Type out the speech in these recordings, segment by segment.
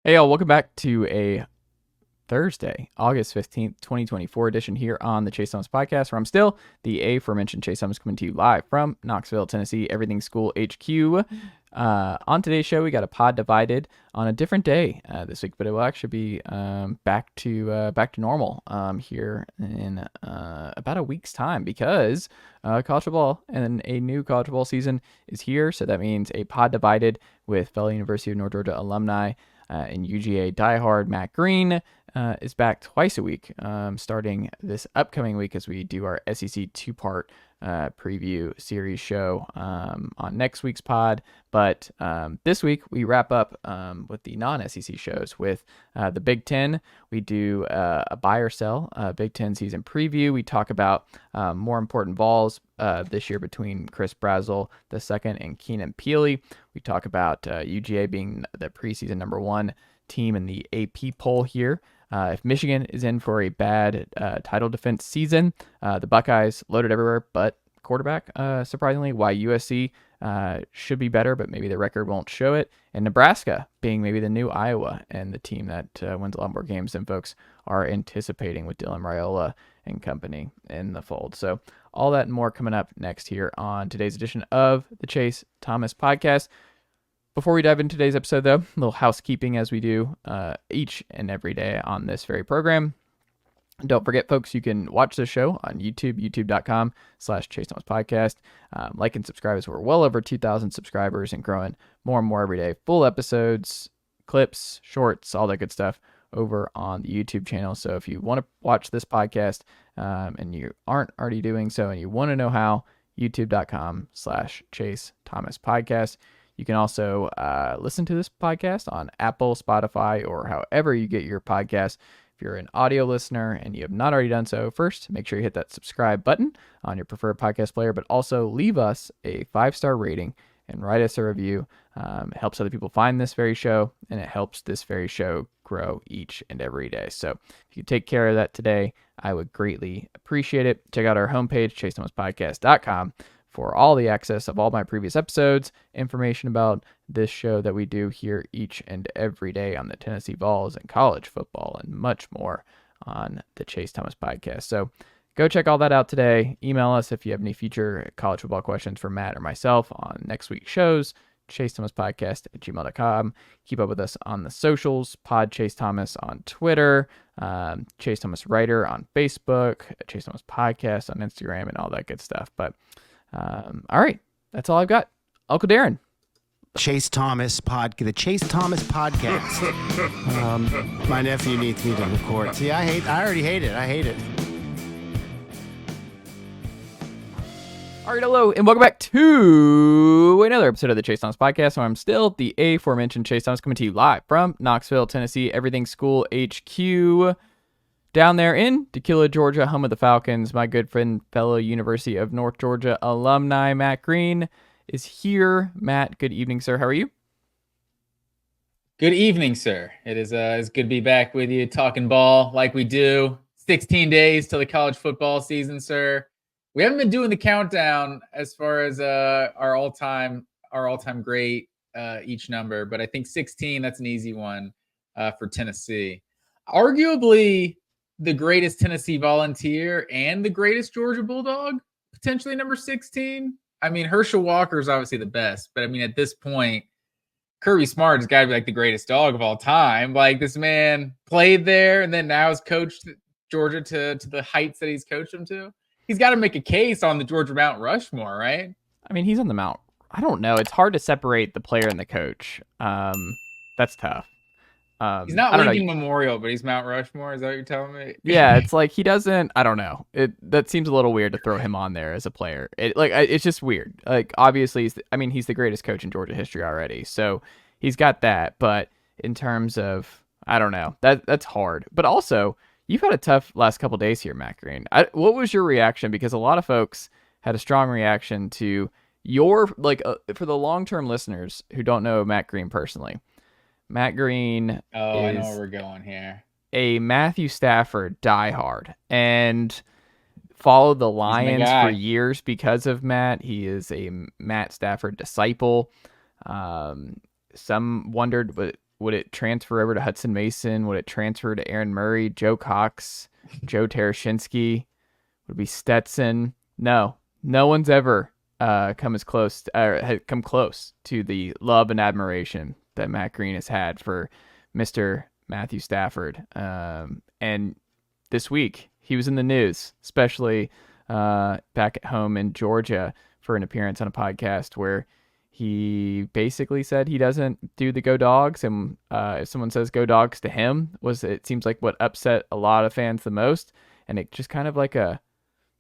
Hey, y'all, welcome back to a Thursday, August 15th, 2024 edition here on the Chase Thomas podcast, where I'm still the aforementioned Chase Thomas coming to you live from Knoxville, Tennessee, Everything School HQ. On today's show, we got a pod divided on a different day this week, but it will actually be back to normal here in about a week's time because college football and a new college football season is here. So that means a pod divided with fellow University of North Georgia alumni and UGA diehard Matt Green is back twice a week, starting this upcoming week as we do our SEC two-part preview series show on next week's pod. But this week we wrap up with the non-SEC shows with the Big Ten. We do a buy or sell Big Ten season preview. We talk about more important balls this year between Chris Brazzell II and Keenan Pili. We talk about UGA being the preseason number one team in the AP poll here. If Michigan is in for a bad title defense season, the Buckeyes loaded everywhere but quarterback, surprisingly, why USC should be better, but maybe the record won't show it. And Nebraska being maybe the new Iowa and the team that wins a lot more games than folks are anticipating with Dylan Raiola and company in the fold. So all that and more coming up next here on today's edition of the Chase Thomas podcast. Before we dive into today's episode, though, a little housekeeping as we do each and every day on this very program. Don't forget, folks, you can watch the show on YouTube, youtube.com/Chase Thomas Podcast. Like and subscribe as we're well over 2,000 subscribers and growing more and more every day. Full episodes, clips, shorts, all that good stuff over on the YouTube channel. So if you want to watch this podcast and you aren't already doing so and you want to know how, youtube.com/Chase Thomas Podcast. You can also listen to this podcast on Apple, Spotify, or however you get your podcast. If you're an audio listener and you have not already done so, first, make sure you hit that subscribe button on your preferred podcast player, but also leave us a 5-star rating and write us a review. It helps other people find this very show, and it helps this very show grow each and every day. So if you take care of that today, I would greatly appreciate it. Check out our homepage, chasethomaspodcast.com, for all the access of all my previous episodes, information about this show that we do here each and every day on the Tennessee Vols and college football and much more on the Chase Thomas podcast. So go check all that out today. Email us if you have any future college football questions for Matt or myself on next week's shows, chasethomaspodcast@gmail.com. Keep up with us on the socials, Pod Chase Thomas on Twitter, Chase Thomas Writer on Facebook, Chase Thomas Podcast on Instagram, and all that good stuff. But all right, that's all I've got. Uncle Darren. The Chase Thomas podcast. My nephew needs me to record. See, I already hate it. I hate it. All right, hello, and welcome back to another episode of the Chase Thomas podcast, where I'm still the aforementioned Chase Thomas coming to you live from Knoxville, Tennessee, Everything School HQ. Down there in Tequila, Georgia, home of the Falcons, my good friend, fellow University of North Georgia alumni, Matt Green, is here. Matt, good evening, sir. How are you? Good evening, sir. It is it's good to be back with you, talking ball like we do. 16 days till the college football season, sir. We haven't been doing the countdown as far as our all-time great each number, but I think 16, that's an easy one for Tennessee. Arguably the greatest Tennessee Volunteer and the greatest Georgia Bulldog, potentially number 16. I mean, Herschel Walker is obviously the best, but I mean, at this point, Kirby Smart has got to be like the greatest dog of all time. Like, this man played there and then now has coached Georgia to the heights that he's coached them to. He's got to make a case on the Georgia Mount Rushmore, right? I mean, he's on the Mount. I don't know. It's hard to separate the player and the coach. That's tough. He's not Lincoln Memorial, but he's Mount Rushmore. Is that what you're telling me? Yeah, it's like he doesn't. I don't know. That seems a little weird to throw him on there as a player. It's just weird. Like, obviously, he's the greatest coach in Georgia history already, so he's got that. But in terms of, I don't know, that's hard. But also, you've had a tough last couple days here, Matt Green. What was your reaction? Because a lot of folks had a strong reaction to your, for the long-term listeners who don't know Matt Green personally. Matt Green I know where we're going here. A Matthew Stafford diehard and followed the Lions for years because of Matt. He is a Matt Stafford disciple. Some wondered, would it transfer over to Hudson Mason? Would it transfer to Aaron Murray, Joe Cox, Joe Tereshinski? Would it be Stetson? No one's ever come close to the love and admiration that Matt Green has had for Mr. Matthew Stafford. And this week he was in the news, especially back at home in Georgia for an appearance on a podcast where he basically said he doesn't do the Go Dogs, and if someone says Go Dogs to him, it seems like what upset a lot of fans the most, and it just kind of like a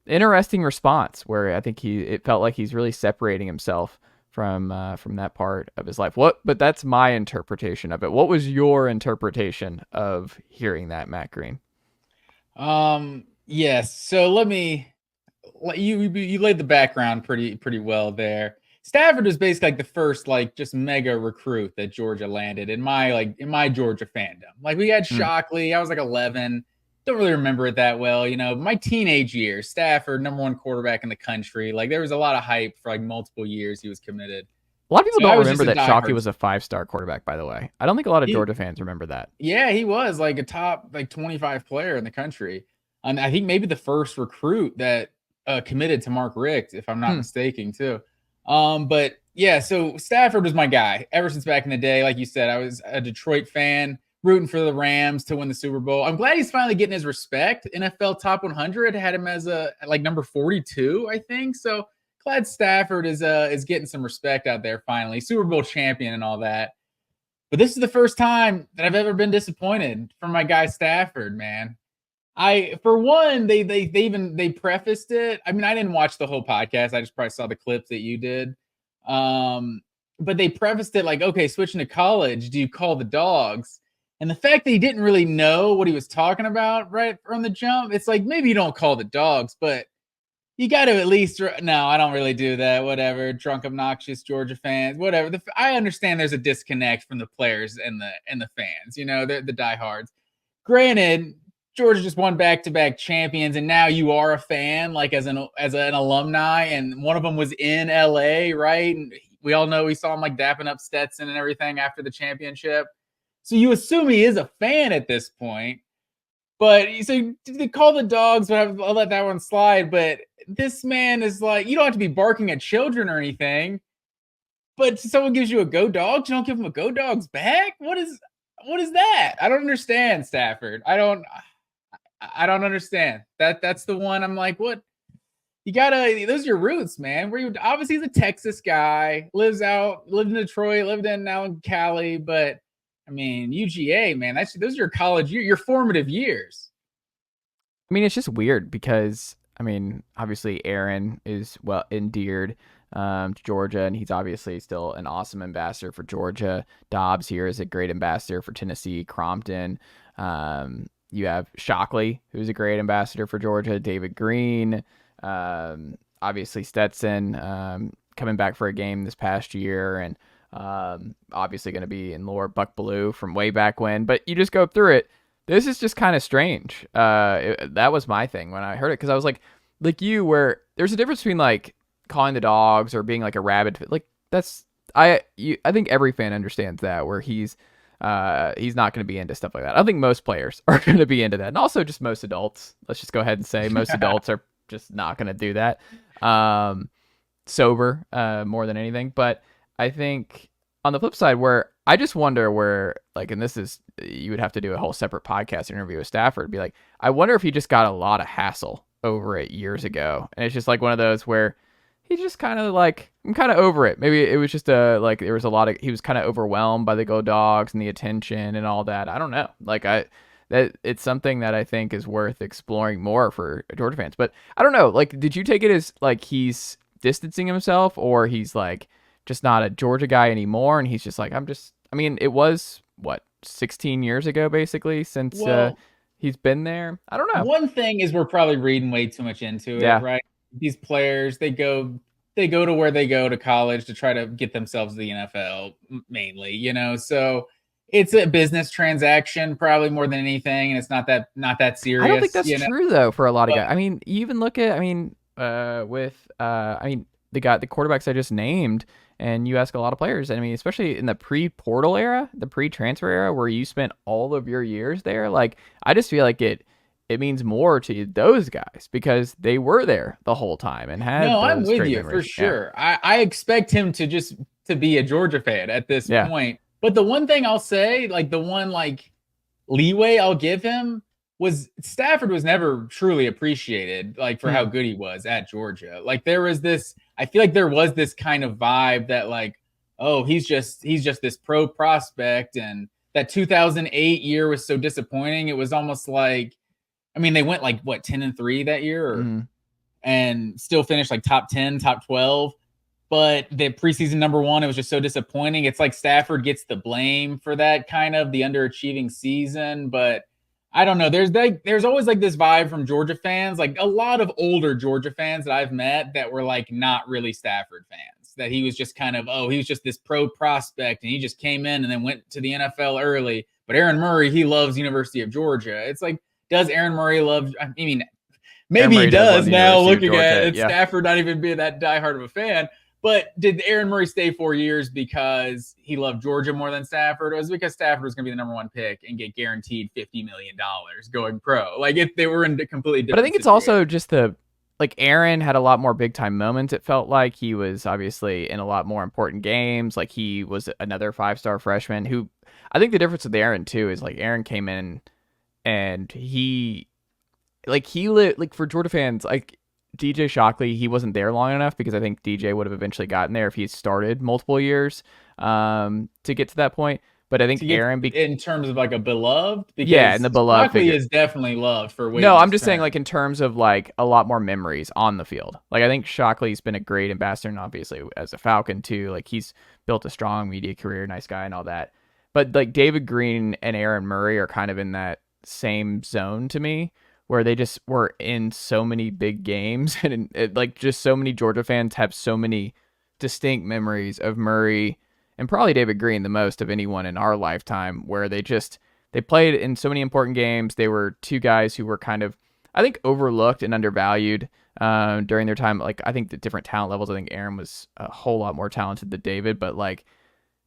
interesting response where I think it felt like he's really separating himself from that part of his life. But that's my interpretation of it. What was your interpretation of hearing that, Matt Green? Yes. So you laid the background pretty well there. Stafford was basically like the first just mega recruit that Georgia landed in my Georgia fandom. Like we had Shockley, I was like 11. Don't really remember it that well, my teenage years, Stafford, number one quarterback in the country. Like there was a lot of hype for multiple years he was committed. A lot of people don't remember that Shockley was a 5-star quarterback, by the way. I don't think a lot of Georgia fans remember that. Yeah, he was like a top 25 player in the country. And I think maybe the first recruit that committed to Mark Richt, if I'm not mistaken, too. But yeah, so Stafford was my guy ever since back in the day. Like you said, I was a Detroit fan, rooting for the Rams to win the Super Bowl. I'm glad he's finally getting his respect. NFL Top 100 had him as number 42, I think. So glad Stafford is getting some respect out there finally. Super Bowl champion and all that. But this is the first time that I've ever been disappointed from my guy Stafford, man. For one, they prefaced it. I mean, I didn't watch the whole podcast. I just probably saw the clips that you did. But they prefaced it like, okay, switching to college, do you call the Dogs? And the fact that he didn't really know what he was talking about right from the jump, it's like, maybe you don't call the Dogs, but you got to at least, no, I don't really do that. Whatever. Drunk, obnoxious Georgia fans, whatever. I understand there's a disconnect from the players and the fans, they're the diehards. Granted, Georgia just won back-to-back champions, and now you are a fan, like as an alumni, and one of them was in LA, right? And we all know we saw him dapping up Stetson and everything after the championship. So you assume he is a fan at this point. But so they call the Dogs, but I'll let that one slide. But this man is like, you don't have to be barking at children or anything. But someone gives you a Go Dogs, you don't give them a Go Dogs back? What is that? I don't understand, Stafford. I don't understand. That's the one I'm like, what? Those are your roots, man. Obviously he's a Texas guy, lived in Detroit, now in Cali, but I mean, UGA, man, those are your college years, your formative years. I mean, it's just weird because, I mean, obviously Aaron is well endeared to Georgia, and he's obviously still an awesome ambassador for Georgia. Dawgs here is a great ambassador for Tennessee, Crompton. You have Shockley, who's a great ambassador for Georgia, David Green, obviously Stetson coming back for a game this past year, and obviously going to be in lore Buck Bellew from way back when. But you just go through it. This is just kind of strange. That was my thing when I heard it, because I was like you, where there's a difference between calling the Dogs or being a rabid. I think every fan understands that, where he's not going to be into stuff like that. I don't think most players are going to be into that, and also just most adults. Let's just go ahead and say most adults are just not going to do that. Sober more than anything, but I think on the flip side, where I just wonder where, and this is, you would have to do a whole separate podcast interview with Stafford, be like, I wonder if he just got a lot of hassle over it years ago. And it's just one of those where he just kind of I'm kind of over it. Maybe it was just there was a lot of, he was kind of overwhelmed by the Go Dogs and the attention and all that. I don't know. It's something that I think is worth exploring more for Georgia fans. But I don't know. Did you take it as he's distancing himself, or he's just not a Georgia guy anymore, and he's just it was 16 years ago basically since he's been there. I don't know. One thing is we're probably reading way too much into it, right? These players, they go to where they go to college to try to get themselves to the NFL mainly, so it's a business transaction probably more than anything, and it's not that serious. I don't think that's true though for a lot of guys. I mean, you even look at the quarterbacks I just named, And you ask a lot of players, I mean, especially in the pre-portal era, the pre-transfer era, where you spent all of your years there. Like, I just feel like it means more to those guys because they were there the whole time and had No, I'm those with great you memories. for sure. I expect him to be a Georgia fan at this point. But the one thing I'll say, like the one like leeway I'll give him was Stafford was never truly appreciated like for how good he was at Georgia. Like there was this, I feel like there was this kind of vibe that like, oh, he's just this pro prospect. And that 2008 year was so disappointing. It was almost like, I mean, they went like what 10-3 that year and still finished like top 10, top 12. But the preseason number 1, it was just so disappointing. It's like Stafford gets the blame for that kind of the underachieving season. But I don't know. There's always like this vibe from Georgia fans, like a lot of older Georgia fans that I've met that were like not really Stafford fans, that he was just kind of, oh, he was just this pro prospect and he just came in and then went to the NFL early. But Aaron Murray, he loves University of Georgia. It's like, does Aaron Murray love, I mean, maybe he does now looking at it, Stafford not even being that diehard of a fan. But did Aaron Murray stay 4 years because he loved Georgia more than Stafford? Or was it because Stafford was going to be the number 1 pick and get guaranteed $50 million going pro? Like if they were in a completely different. But I think it's also just Aaron had a lot more big time moments. It felt like he was obviously in a lot more important games. Like he was another 5-star freshman who, I think the difference with Aaron too is like Aaron came in and he lived like for Georgia fans, like DJ Shockley, he wasn't there long enough because I think DJ would have eventually gotten there if he started multiple years to get to that point. But I think Aaron, in terms of like a beloved, because and the beloved Shockley is definitely loved for. No, I'm just saying like in terms of like a lot more memories on the field. Like I think Shockley's been a great ambassador, and obviously as a Falcon too. Like he's built a strong media career, nice guy, and all that. But like David Green and Aaron Murray are kind of in that same zone to me, where they just were in so many big games and like just so many Georgia fans have so many distinct memories of Murray and probably David Green the most of anyone in our lifetime, where they played in so many important games. They were two guys who were kind of, I think, overlooked and undervalued during their time. Like I think the different talent levels, I think Aaron was a whole lot more talented than David, but like,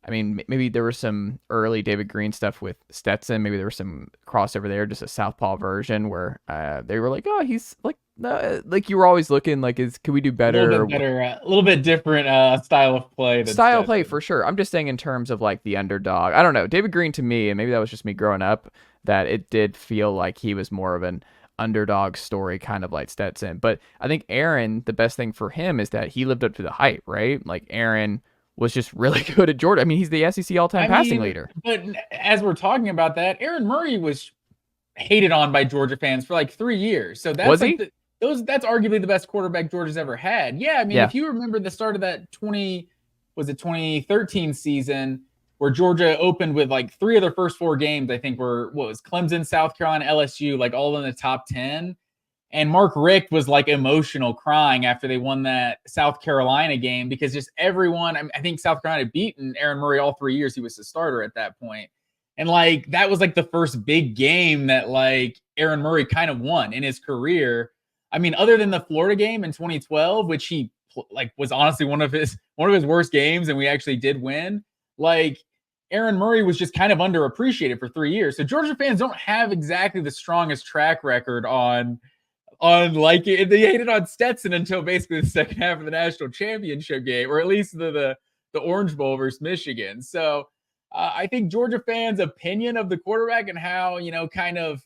I mean, maybe there was some early David Green stuff with Stetson. Maybe there was some crossover there, just a southpaw version where they were like, oh, he's like you were always looking like, can we do better? A little bit different style of play. Style of play for sure. I'm just saying in terms of like the underdog. I don't know. David Green to me, and maybe that was just me growing up, that it did feel like he was more of an underdog story, kind of like Stetson. But I think Aaron, the best thing for him is that he lived up to the hype, right? Like Aaron was just really good at Georgia. I mean, he's the SEC all-time passing leader. But as we're talking about that, Aaron Murray was hated on by Georgia fans for like 3 years. So that's that's arguably the best quarterback Georgia's ever had. Yeah, I mean, if you remember the start of that 2013 season where Georgia opened with like 3 of their first 4 games, I think were Clemson, South Carolina, LSU, like all in the top 10. And Mark Richt was like emotional, crying after they won that South Carolina game because just everyone, I think South Carolina had beaten Aaron Murray all 3 years. He was the starter at that point. And like, that was like the first big game that like Aaron Murray kind of won in his career. I mean, other than the Florida game in 2012, which he like was honestly one of his worst games, and we actually did win. Like Aaron Murray was just kind of underappreciated for 3 years. So Georgia fans don't have exactly the strongest track record on like it. They hated on Stetson until basically the second half of the national championship game, or at least the Orange Bowl versus Michigan. So I think Georgia fans' opinion of the quarterback and how, kind of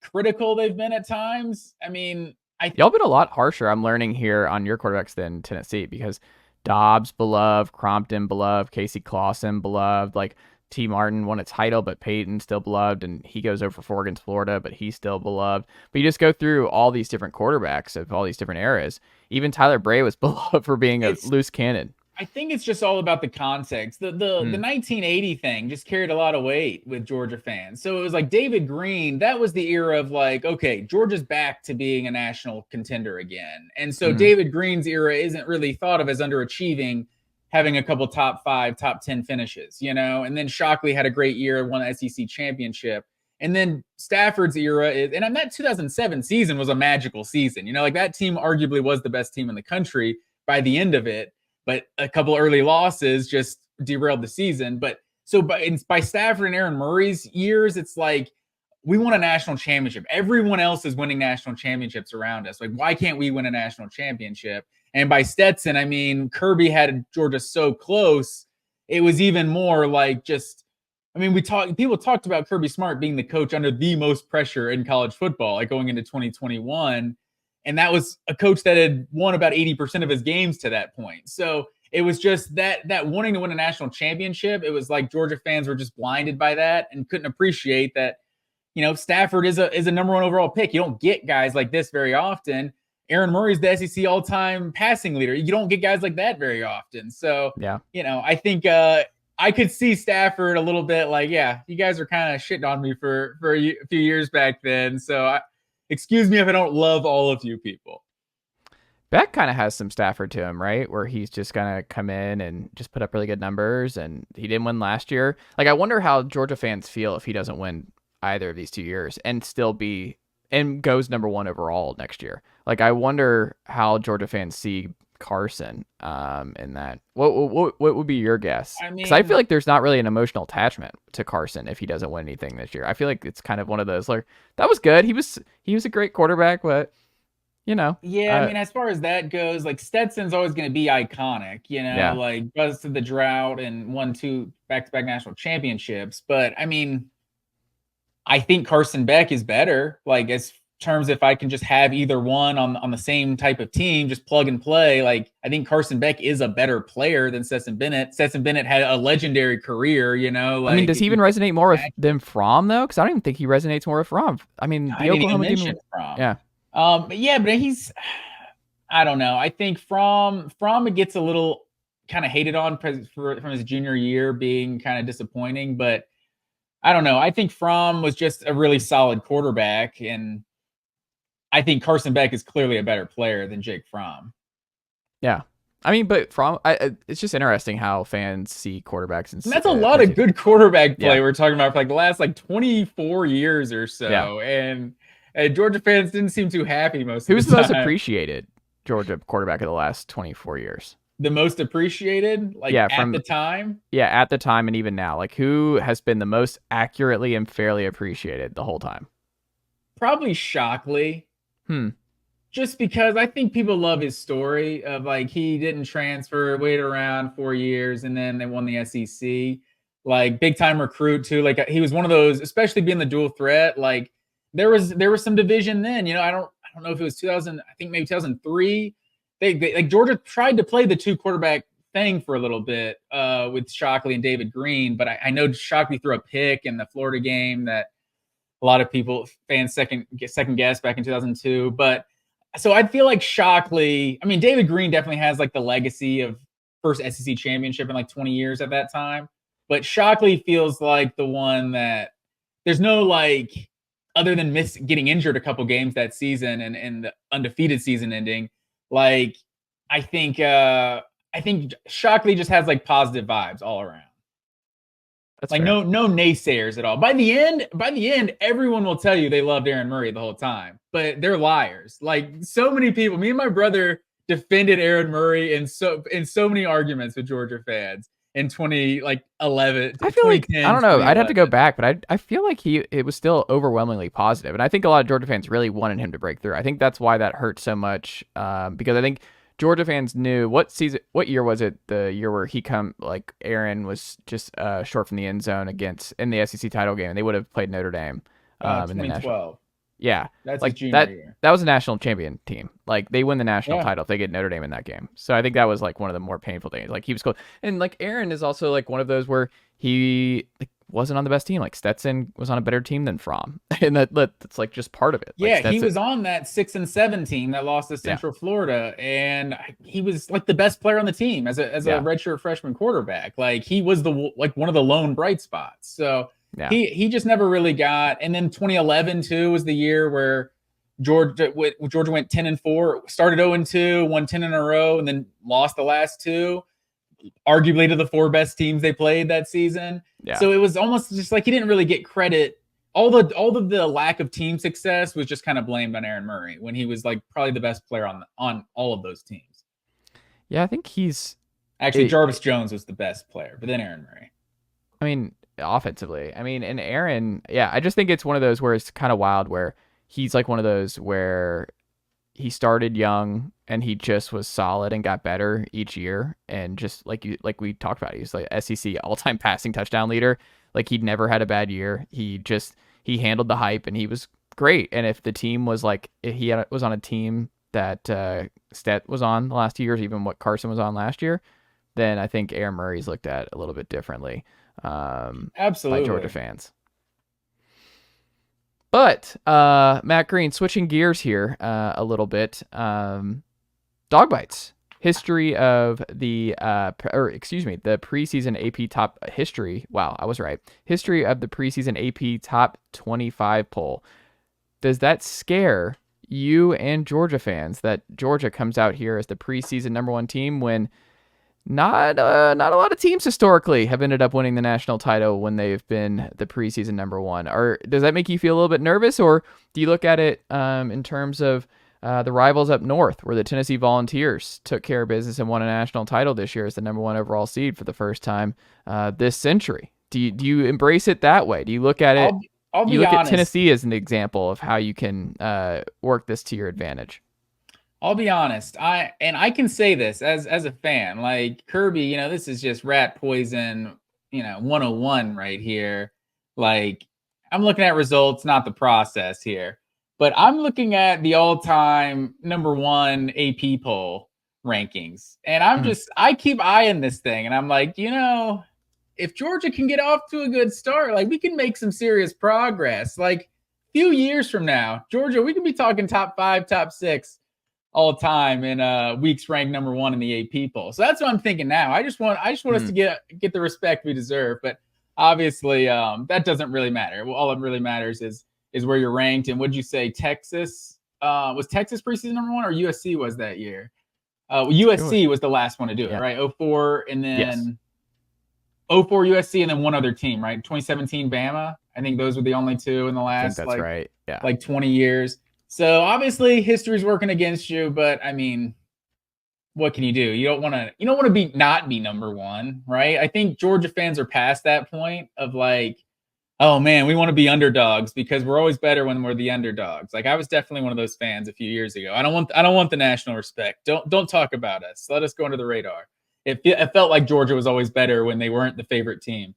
critical they've been at times. I mean, y'all been a lot harsher, I'm learning here, on your quarterbacks than Tennessee, because Dobbs beloved, Crompton beloved, Casey Clausen beloved, like T. Martin won a title, but Peyton still beloved, and he goes over 4 against Florida, but he's still beloved. But you just go through all these different quarterbacks of all these different eras. Even Tyler Bray was beloved for being a loose cannon. I think it's just all about the context. The 1980 thing just carried a lot of weight with Georgia fans. So it was like David Green, that was the era of like, okay, Georgia's back to being a national contender again. And so David Green's era isn't really thought of as underachieving, having a couple top 5, top 10 finishes, and then Shockley had a great year, won the SEC championship. And then Stafford's era and that 2007 season was a magical season. Like that team arguably was the best team in the country by the end of it. but a couple early losses just derailed the season. But so by Stafford and Aaron Murray's years, it's like we won a national championship. Everyone else is winning national championships around us. Like, why can't we win a national championship? And by Stetson, I mean, Kirby had Georgia so close. It was even more like just, I mean, people talked about Kirby Smart being the coach under the most pressure in college football, like going into 2021. And that was a coach that had won about 80% of his games to that point. So it was just that wanting to win a national championship. It was like Georgia fans were just blinded by that and couldn't appreciate that, Stafford is a number one overall pick. You don't get guys like this very often. Aaron Murray's the SEC all-time passing leader. You don't get guys like that very often. So, yeah, I think I could see Stafford a little bit like, yeah, you guys are kind of shitting on me for a few years back then. So excuse me if I don't love all of you people. Beck kind of has some Stafford to him, right? Where he's just going to come in and just put up really good numbers, and he didn't win last year. Like, I wonder how Georgia fans feel if he doesn't win either of these 2 years and still be and goes number one overall next year. Like, I wonder how Georgia fans see Carson in that. What would be your guess? Because I feel like there's not really an emotional attachment to Carson if he doesn't win anything this year. I feel like it's kind of one of those, like, that was good. He was a great quarterback, but Yeah, I mean, as far as that goes, like, Stetson's always going to be iconic, like busted the drought and won 2 back-to-back national championships. But I mean, I think Carson Beck is better, like, as terms if I can just have either one on the same type of team, just plug and play. Like, I think Carson Beck is a better player than Stetson Bennett. Stetson Bennett had a legendary career, Like, I mean, does he even resonate more than Fromm, though? Because I don't even think he resonates more with Fromm. I mean, the Oklahoma team. Fromm. Yeah. But I don't know. I think Fromm gets a little kind of hated on from his junior year being kind of disappointing, but I don't know. I think Fromm was just a really solid quarterback, and I think Carson Beck is clearly a better player than Jake Fromm. Yeah. I mean, but Fromm, it's just interesting how fans see quarterbacks. And that's a lot of good quarterback play we're talking about for like the last 24 years or so. Yeah. And Georgia fans didn't seem too happy most of the time. Who's the most appreciated Georgia quarterback of the last 24 years? The most appreciated? Like, at the time? Yeah, at the time and even now. Like, who has been the most accurately and fairly appreciated the whole time? Probably Shockley. Just because I think people love his story of, like, he didn't transfer, waited around 4 years, and then they won the SEC. Like, big-time recruit, too. Like, he was one of those, especially being the dual threat, like, there was some division then. I don't know if it was 2000. I think maybe 2003. They like Georgia tried to play the 2 quarterback thing for a little bit with Shockley and David Green, but I know Shockley threw a pick in the Florida game that a lot of fans second guess back in 2002. But so I feel like Shockley. I mean, David Green definitely has like the legacy of first SEC championship in like 20 years at that time. But Shockley feels like the one that there's no like. Other than getting injured a couple games that season and the undefeated season ending, like I think Shockley just has like positive vibes all around. That's like fair. No naysayers at all. By the end, everyone will tell you they loved Aaron Murray the whole time, but they're liars. Like, so many people, me and my brother defended Aaron Murray in so many arguments with Georgia fans. In 2011, I feel like, I don't know. I'd have to go back, but I feel like it was still overwhelmingly positive, and I think a lot of Georgia fans really wanted him to break through. I think that's why that hurt so much, because I think Georgia fans knew what year was it? The year where Aaron was just short from the end zone in the SEC title game, and they would have played Notre Dame. 2012. Yeah, that's like his junior year. That was a national champion team. Like, they win the national title if they get Notre Dame in that game. So I think that was like one of the more painful things. Like, he was cool, and like Aaron is also like one of those where he wasn't on the best team. Like, Stetson was on a better team than Fromm, and that's like just part of it. Like, yeah, he was on that 6-7 team that lost to Central Florida, and he was like the best player on the team as a redshirt freshman quarterback. Like, he was one of the lone bright spots. So. Yeah. He just never really got. And then 2011 too was the year where Georgia went 10-4, started 0-2, won 10 in a row, and then lost the last 2, arguably to the 4 best teams they played that season. Yeah. So it was almost just like he didn't really get credit. All of the lack of team success was just kind of blamed on Aaron Murray when he was like probably the best player on all of those teams. Yeah, I think he's Actually, Jarvis Jones was the best player, but then Aaron Murray. I mean, offensively. I mean, and Aaron, yeah, I just think it's one of those where it's kind of wild where he's like one of those where he started young and he just was solid and got better each year. And just like we talked about, he's like SEC all-time passing touchdown leader. Like he'd never had a bad year. He handled the hype and he was great. And if the team was like, was on a team that Stet was on the last 2 years, even what Carson was on last year, then I think Aaron Murray's looked at a little bit differently. Absolutely. By Georgia fans. But Matt Green, switching gears here a little bit. Dog bites. History of the the preseason AP top history. Wow, I was right. History of the preseason AP top 25 poll. Does that scare you and Georgia fans that Georgia comes out here as the preseason number one team when not a lot of teams historically have ended up winning the national title when they've been the preseason number one? Or does that make you feel a little bit nervous, or do you look at it in terms of the rivals up north, where the Tennessee Volunteers took care of business and won a national title this year as the number one overall seed for the first time this century? Do you embrace it that way? Do you look at it? I'll be you look honest. at Tennessee as an example of how you can work this to your advantage? I'll be honest. I can say this as a fan, like Kirby, this is just rat poison, 101 right here. Like I'm looking at results, not the process here, but I'm looking at the all-time number one AP poll rankings. And I keep eyeing this thing and I'm like, if Georgia can get off to a good start, like we can make some serious progress. Like few years from now, Georgia, we could be talking top 5, top 6 all time in weeks ranked number one in the AP poll. So that's what I'm thinking now. I just want us to get the respect we deserve. But obviously, that doesn't really matter. All that really matters is where you're ranked. And would you say Texas was Texas preseason number one, or USC was that year? USC was the last one to do it, right? 04 and then 04 USC and then one other team, right? 2017 Bama. I think those were the only two in the last like 20 years. So obviously history's working against you, but I mean, what can you do? You don't want to not be number one, right? I think Georgia fans are past that point of like, oh man, we want to be underdogs because we're always better when we're the underdogs. Like I was definitely one of those fans a few years ago. I don't want the national respect. Don't talk about us. Let us go under the radar. It felt like Georgia was always better when they weren't the favorite team.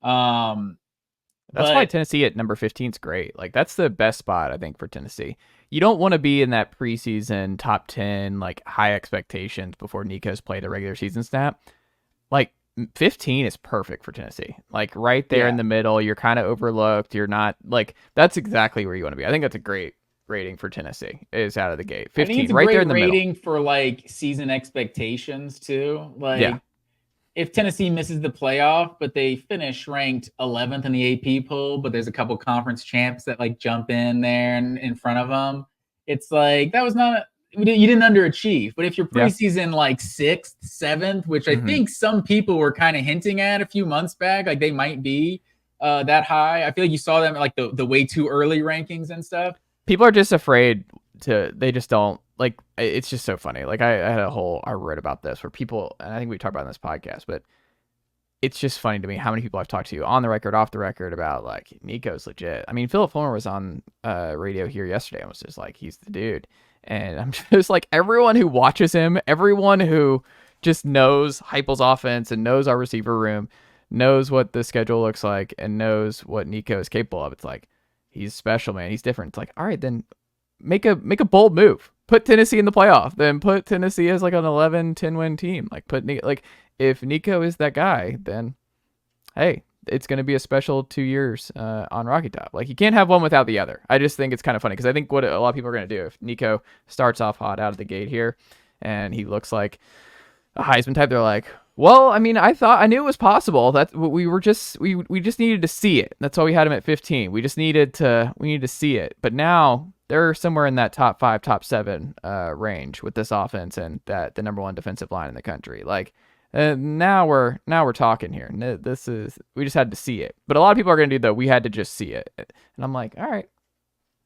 That's why Tennessee at number 15 is great. Like that's the best spot I think for Tennessee. You don't want to be in that preseason top 10, like high expectations before Nico's played a regular season snap. Like 15 is perfect for Tennessee. Like right there in the middle, you're kind of overlooked. You're not like, that's exactly where you want to be. I think that's a great rating for Tennessee is out of the gate. 15, I think it's a right great there in the rating middle. for like season expectations too. Like if Tennessee misses the playoff, but they finish ranked 11th in the AP poll, but there's a couple conference champs that like jump in there and in front of them, it's like that was not you didn't underachieve. But if you're preseason like 6th, 7th, which I think some people were kind of hinting at a few months back, like they might be that high. I feel like you saw them like the way too early rankings and stuff. People are just afraid they just don't like. It's just so funny. Like I read about this where people, and I think we talked about it in this podcast, but it's just funny to me how many people I've talked to on the record, off the record about like Nico's legit. I mean, Philip Fulmer was on radio here yesterday and was just like, he's the dude. And I'm just like, everyone who watches him, everyone who just knows Heupel's offense and knows our receiver room, knows what the schedule looks like and knows what Nico is capable of. It's like, he's special, man. He's different. It's like, all right, then make a bold move. Put Tennessee in the playoff. Then put Tennessee as like an 11-10 win team. Like if Nico is that guy, then hey, it's going to be a special 2 years on Rocky Top. Like you can't have one without the other. I just think it's kind of funny because I think what a lot of people are going to do if Nico starts off hot out of the gate here and he looks like a Heisman type, they're like, well, I mean, I knew it was possible. That we just needed to see it. That's why we had him at 15. We needed to see it. But now they're somewhere in that top 5, top 7 range with this offense and that the number one defensive line in the country. Like now we're talking here. We just had to see it. But a lot of people are going to do though. We had to just see it. And I'm like, all right,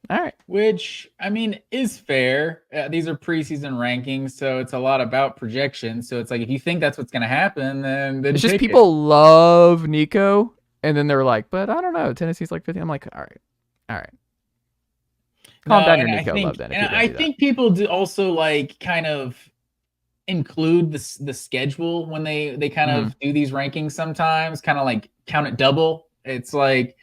All right. Which, I mean, is fair. These are preseason rankings, so it's a lot about projections. So it's like, if you think that's what's going to happen, then It's just pick it. people love Nico, and then they're like, but I don't know. Tennessee's like 50. I'm like, all right. Calm down your Nico love then. If you're I gonna do think people do also like kind of include the schedule when they kind of do these rankings sometimes, kind of like count it double. It's like,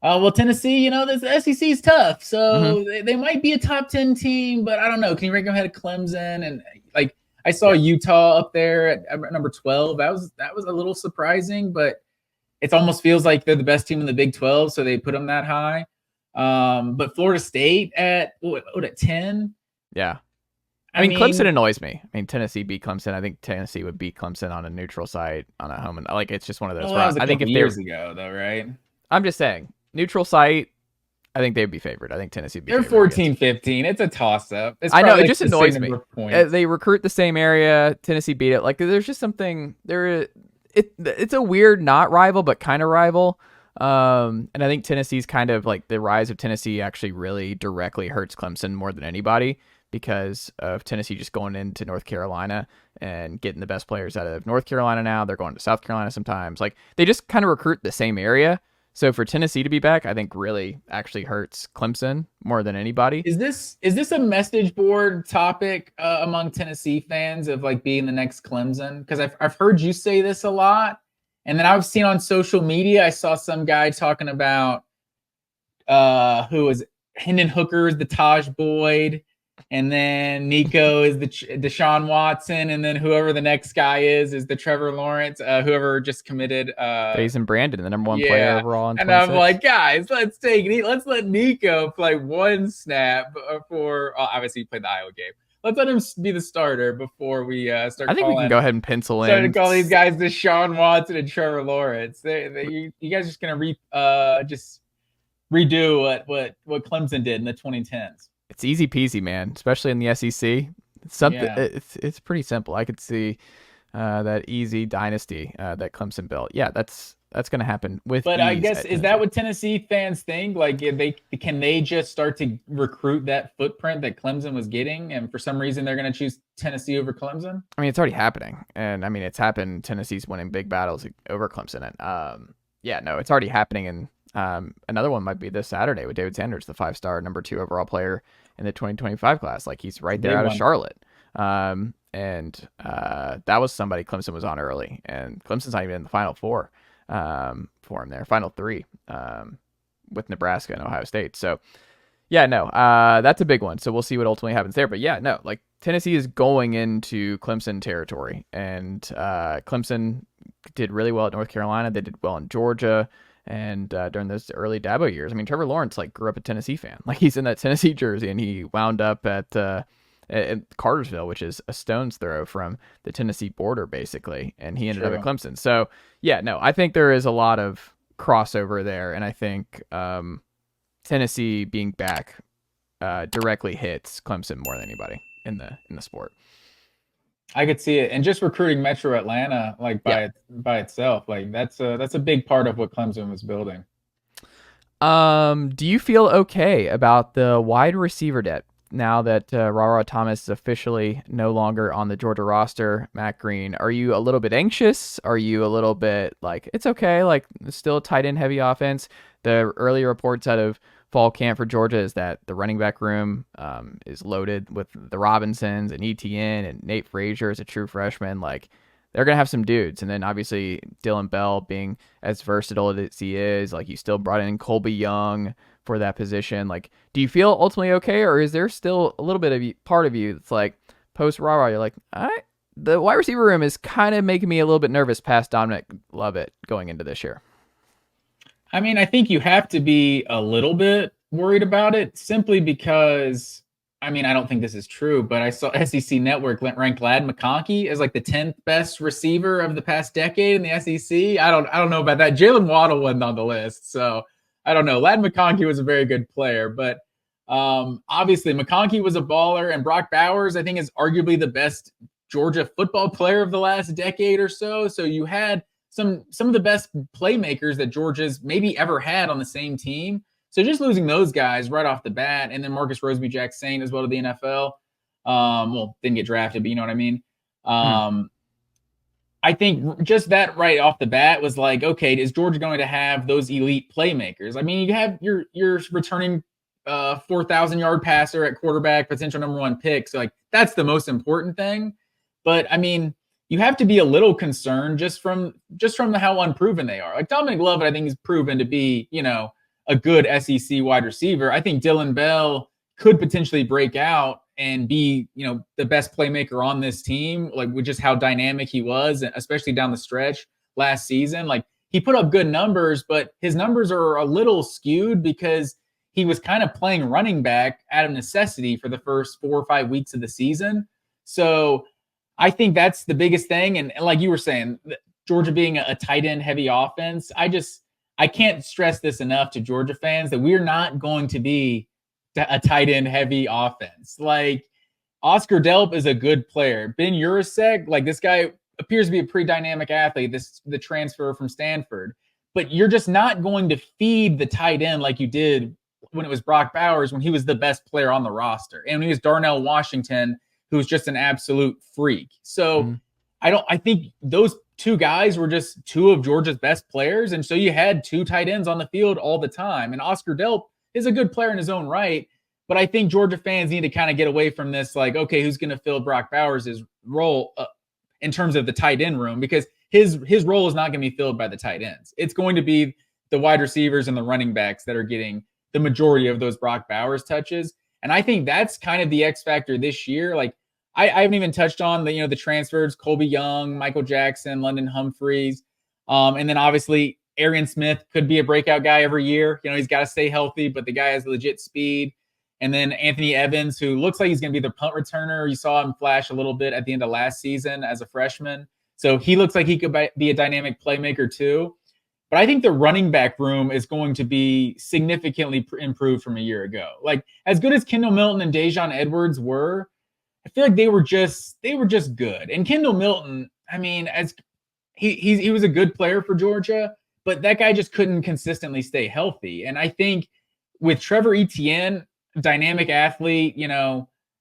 well, Tennessee, the SEC is tough, so they might be a top 10 team, but I don't know. Can you rank them ahead of Clemson? And like, I saw Utah up there at number 12. That was a little surprising, but it almost feels like they're the best team in the Big 12, so they put them that high. But Florida State at 10? Yeah. I mean, Clemson annoys me. I mean, Tennessee beat Clemson. I think Tennessee would beat Clemson on a neutral site on a home, and like it's just one of those. Well, that was I think if years ago, though, right? I'm just saying, neutral site. I think they'd be favored. I think Tennessee would be. They're 14-15. It's a toss-up. I know it just annoys me. They recruit the same area. Tennessee beat it. Like there's just something there. It's a weird not rival, but kind of rival. And I think Tennessee's kind of like the rise of Tennessee actually really directly hurts Clemson more than anybody, because of Tennessee just going into North Carolina and getting the best players out of North Carolina now. They're going to South Carolina sometimes. Like they just kind of recruit the same area. So for Tennessee to be back, I think really actually hurts Clemson more than anybody. Is this a message board topic among Tennessee fans of like being the next Clemson? Because I've heard you say this a lot, and then I've seen on social media, I saw some guy talking about who was Hendon Hooker is the Taj Boyd, and then Nico is the Deshaun Watson, and then whoever the next guy is the Trevor Lawrence, whoever just committed. Faison Brandon, the number one player overall. And I'm like, guys, let's take it. Let's let Nico play one snap for. Obviously, he played the Iowa game. Let's let him be the starter before we start. I think we can go ahead and pencil in. Start to call these guys Deshaun Watson and Trevor Lawrence. You guys are just gonna just redo what Clemson did in the 2010s. It's easy peasy, man, especially in the SEC. It's pretty simple. I could see that easy dynasty that Clemson built. Yeah, that's going to happen with. But I guess is that what Tennessee fans think? Like, can they just start to recruit that footprint that Clemson was getting, and for some reason they're going to choose Tennessee over Clemson? I mean, it's already happening, and I mean, it's happened. Tennessee's winning big battles over Clemson, and it's already happening. And another one might be this Saturday with David Sanders, the 5-star number 2 overall player in the 2025 class. Like he's right there out of Charlotte. And that was somebody Clemson was on early, and Clemson's not even in the Final Four for him there, Final 3 with Nebraska and Ohio State. So that's a big one. So we'll see what ultimately happens there. But like Tennessee is going into Clemson territory, and Clemson did really well at North Carolina. They did well in Georgia. And during those early Dabo years, I mean, Trevor Lawrence like grew up a Tennessee fan. Like he's in that Tennessee jersey, and he wound up at Cartersville, which is a stone's throw from the Tennessee border, basically. And he ended up at Clemson. So I think there is a lot of crossover there, and I think Tennessee being back directly hits Clemson more than anybody in the sport. I could see it, and just recruiting Metro Atlanta like by itself, like that's a big part of what Clemson was building. Do you feel okay about the wide receiver depth now that RaRa Thomas is officially no longer on the Georgia roster? Matt Green, are you a little bit anxious? Are you a little bit like it's okay, like still a tight end heavy offense? The early reports out of fall camp for Georgia is that the running back room is loaded with the Robinsons and Etienne, and Nate Frazier is a true freshman. Like they're going to have some dudes. And then obviously Dylan Bell being as versatile as he is, like you still brought in Colby Young for that position. Like, do you feel ultimately okay? Or is there still a little bit of part of you that's like post RaRa, you're like, all right, the wide receiver room is kind of making me a little bit nervous past Dominic Lovett going into this year? I mean, I think you have to be a little bit worried about it simply because, I mean, I don't think this is true, but I saw SEC Network ranked Ladd McConkey as like the 10th best receiver of the past decade in the SEC. I don't know about that. Jalen Waddle wasn't on the list, so I don't know. Ladd McConkey was a very good player, but obviously McConkey was a baller, and Brock Bowers, I think, is arguably the best Georgia football player of the last decade or so. So you had some of the best playmakers that Georgia's maybe ever had on the same team. So just losing those guys right off the bat, and then Marcus Roseby-Jack Saint as well to the NFL. Well, didn't get drafted, but you know what I mean. I think just that right off the bat was like, okay, is Georgia going to have those elite playmakers? I mean, you have your returning 4,000-yard passer at quarterback, potential number 1 pick. So like that's the most important thing. But I mean, you have to be a little concerned just from how unproven they are. Like Dominic Lovett, I think is proven to be, a good SEC wide receiver. I think Dylan Bell could potentially break out and be, the best playmaker on this team, like with just how dynamic he was, especially down the stretch last season. Like he put up good numbers, but his numbers are a little skewed because he was kind of playing running back out of necessity for the first 4 or 5 weeks of the season. So I think that's the biggest thing. And like you were saying, Georgia being a tight end heavy offense, I can't stress this enough to Georgia fans that we're not going to be a tight end heavy offense. Like Oscar Delp is a good player. Ben Urasek, like this guy appears to be a pretty dynamic athlete, the transfer from Stanford, but you're just not going to feed the tight end like you did when it was Brock Bowers, when he was the best player on the roster. And when he was Darnell Washington, who's just an absolute freak. So I think those 2 guys were just 2 of Georgia's best players. And so you had 2 tight ends on the field all the time. And Oscar Delp is a good player in his own right. But I think Georgia fans need to kind of get away from this, like, okay, who's going to fill Brock Bowers' role in terms of the tight end room? Because his role is not going to be filled by the tight ends. It's going to be the wide receivers and the running backs that are getting the majority of those Brock Bowers touches. And I think that's kind of the X factor this year. Like, I haven't even touched on the transfers, Colby Young, Michael Jackson, London Humphreys. And then obviously Arian Smith could be a breakout guy every year. He's got to stay healthy, but the guy has legit speed. And then Anthony Evans, who looks like he's going to be the punt returner. You saw him flash a little bit at the end of last season as a freshman. So he looks like he could be a dynamic playmaker too. But I think the running back room is going to be significantly improved from a year ago. Like as good as Kendall Milton and Dejon Edwards were, I feel like they were just good. And Kendall Milton, I mean, as he was a good player for Georgia, but that guy just couldn't consistently stay healthy. And I think with Trevor Etienne, dynamic athlete,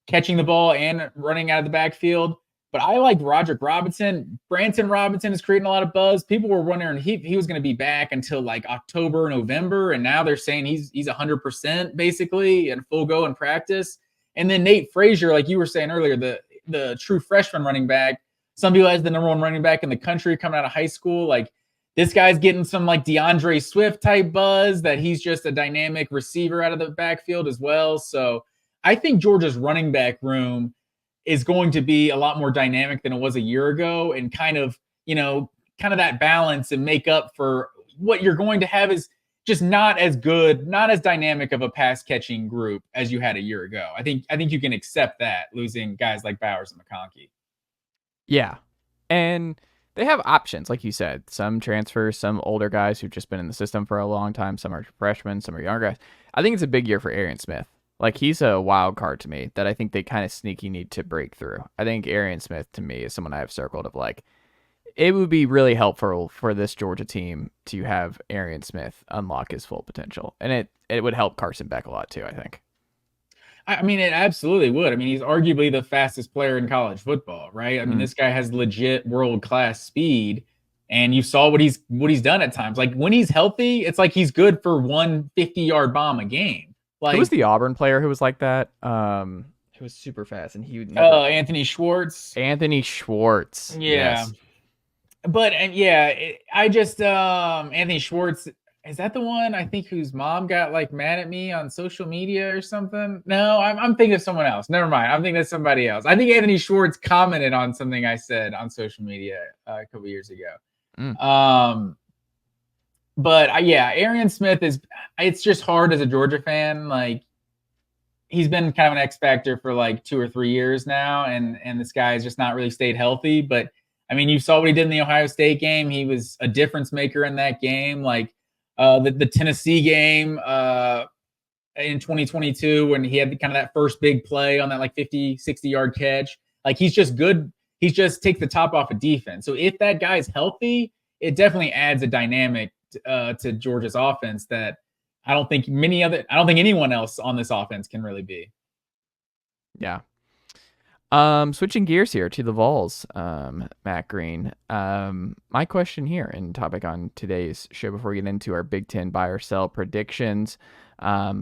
catching the ball and running out of the backfield. But I like Roderick Robinson. Branson Robinson is creating a lot of buzz. People were wondering he was going to be back until like October, November. And now they're saying he's 100% basically and full go in practice. And then Nate Frazier, like you were saying earlier, the true freshman running back. Some people has the number 1 running back in the country coming out of high school. Like this guy's getting some like DeAndre Swift type buzz that he's just a dynamic receiver out of the backfield as well. So I think Georgia's running back room is going to be a lot more dynamic than it was a year ago, and kind of that balance and make up for what you're going to have is just not as good, not as dynamic of a pass catching group as you had a year ago. I think you can accept that, losing guys like Bowers and McConkey. Yeah. And they have options, like you said, some transfers, some older guys who've just been in the system for a long time. Some are freshmen, some are younger guys. I think it's a big year for Arian Smith. Like he's a wild card to me that I think they kind of sneaky need to break through. I think Arian Smith to me is someone I have circled of like, it would be really helpful for this Georgia team to have Arian Smith unlock his full potential. And it would help Carson Beck a lot too, I think. I mean, it absolutely would. I mean, he's arguably the fastest player in college football, right? I mean, this guy has legit world-class speed, and you saw what he's done at times. Like when he's healthy, it's like he's good for 150-yard bomb a game. Like, who was the Auburn player who was like that? Who was super fast, and he would never... Anthony Schwartz. Anthony Schwartz. Yeah. Yes. But Anthony Schwartz, is that the one I think whose mom got like mad at me on social media or something? No, I'm thinking of someone else. Never mind. I'm thinking of somebody else. I think Anthony Schwartz commented on something I said on social media a couple years ago. But Arian Smith it's just hard as a Georgia fan. Like he's been kind of an X factor for like 2 or 3 years now. And this guy has just not really stayed healthy, but I mean, you saw what he did in the Ohio State game. He was a difference maker in that game. Like the Tennessee game in 2022 when he had kind of that first big play on that like 50, 60-yard catch. Like he's just good. He just takes the top off of defense. So if that guy's healthy, it definitely adds a dynamic to Georgia's offense that I don't think anyone else on this offense can really be. Yeah. Switching gears here to the Vols, Matt Green. My question here and topic on today's show before we get into our Big Ten buy or sell predictions.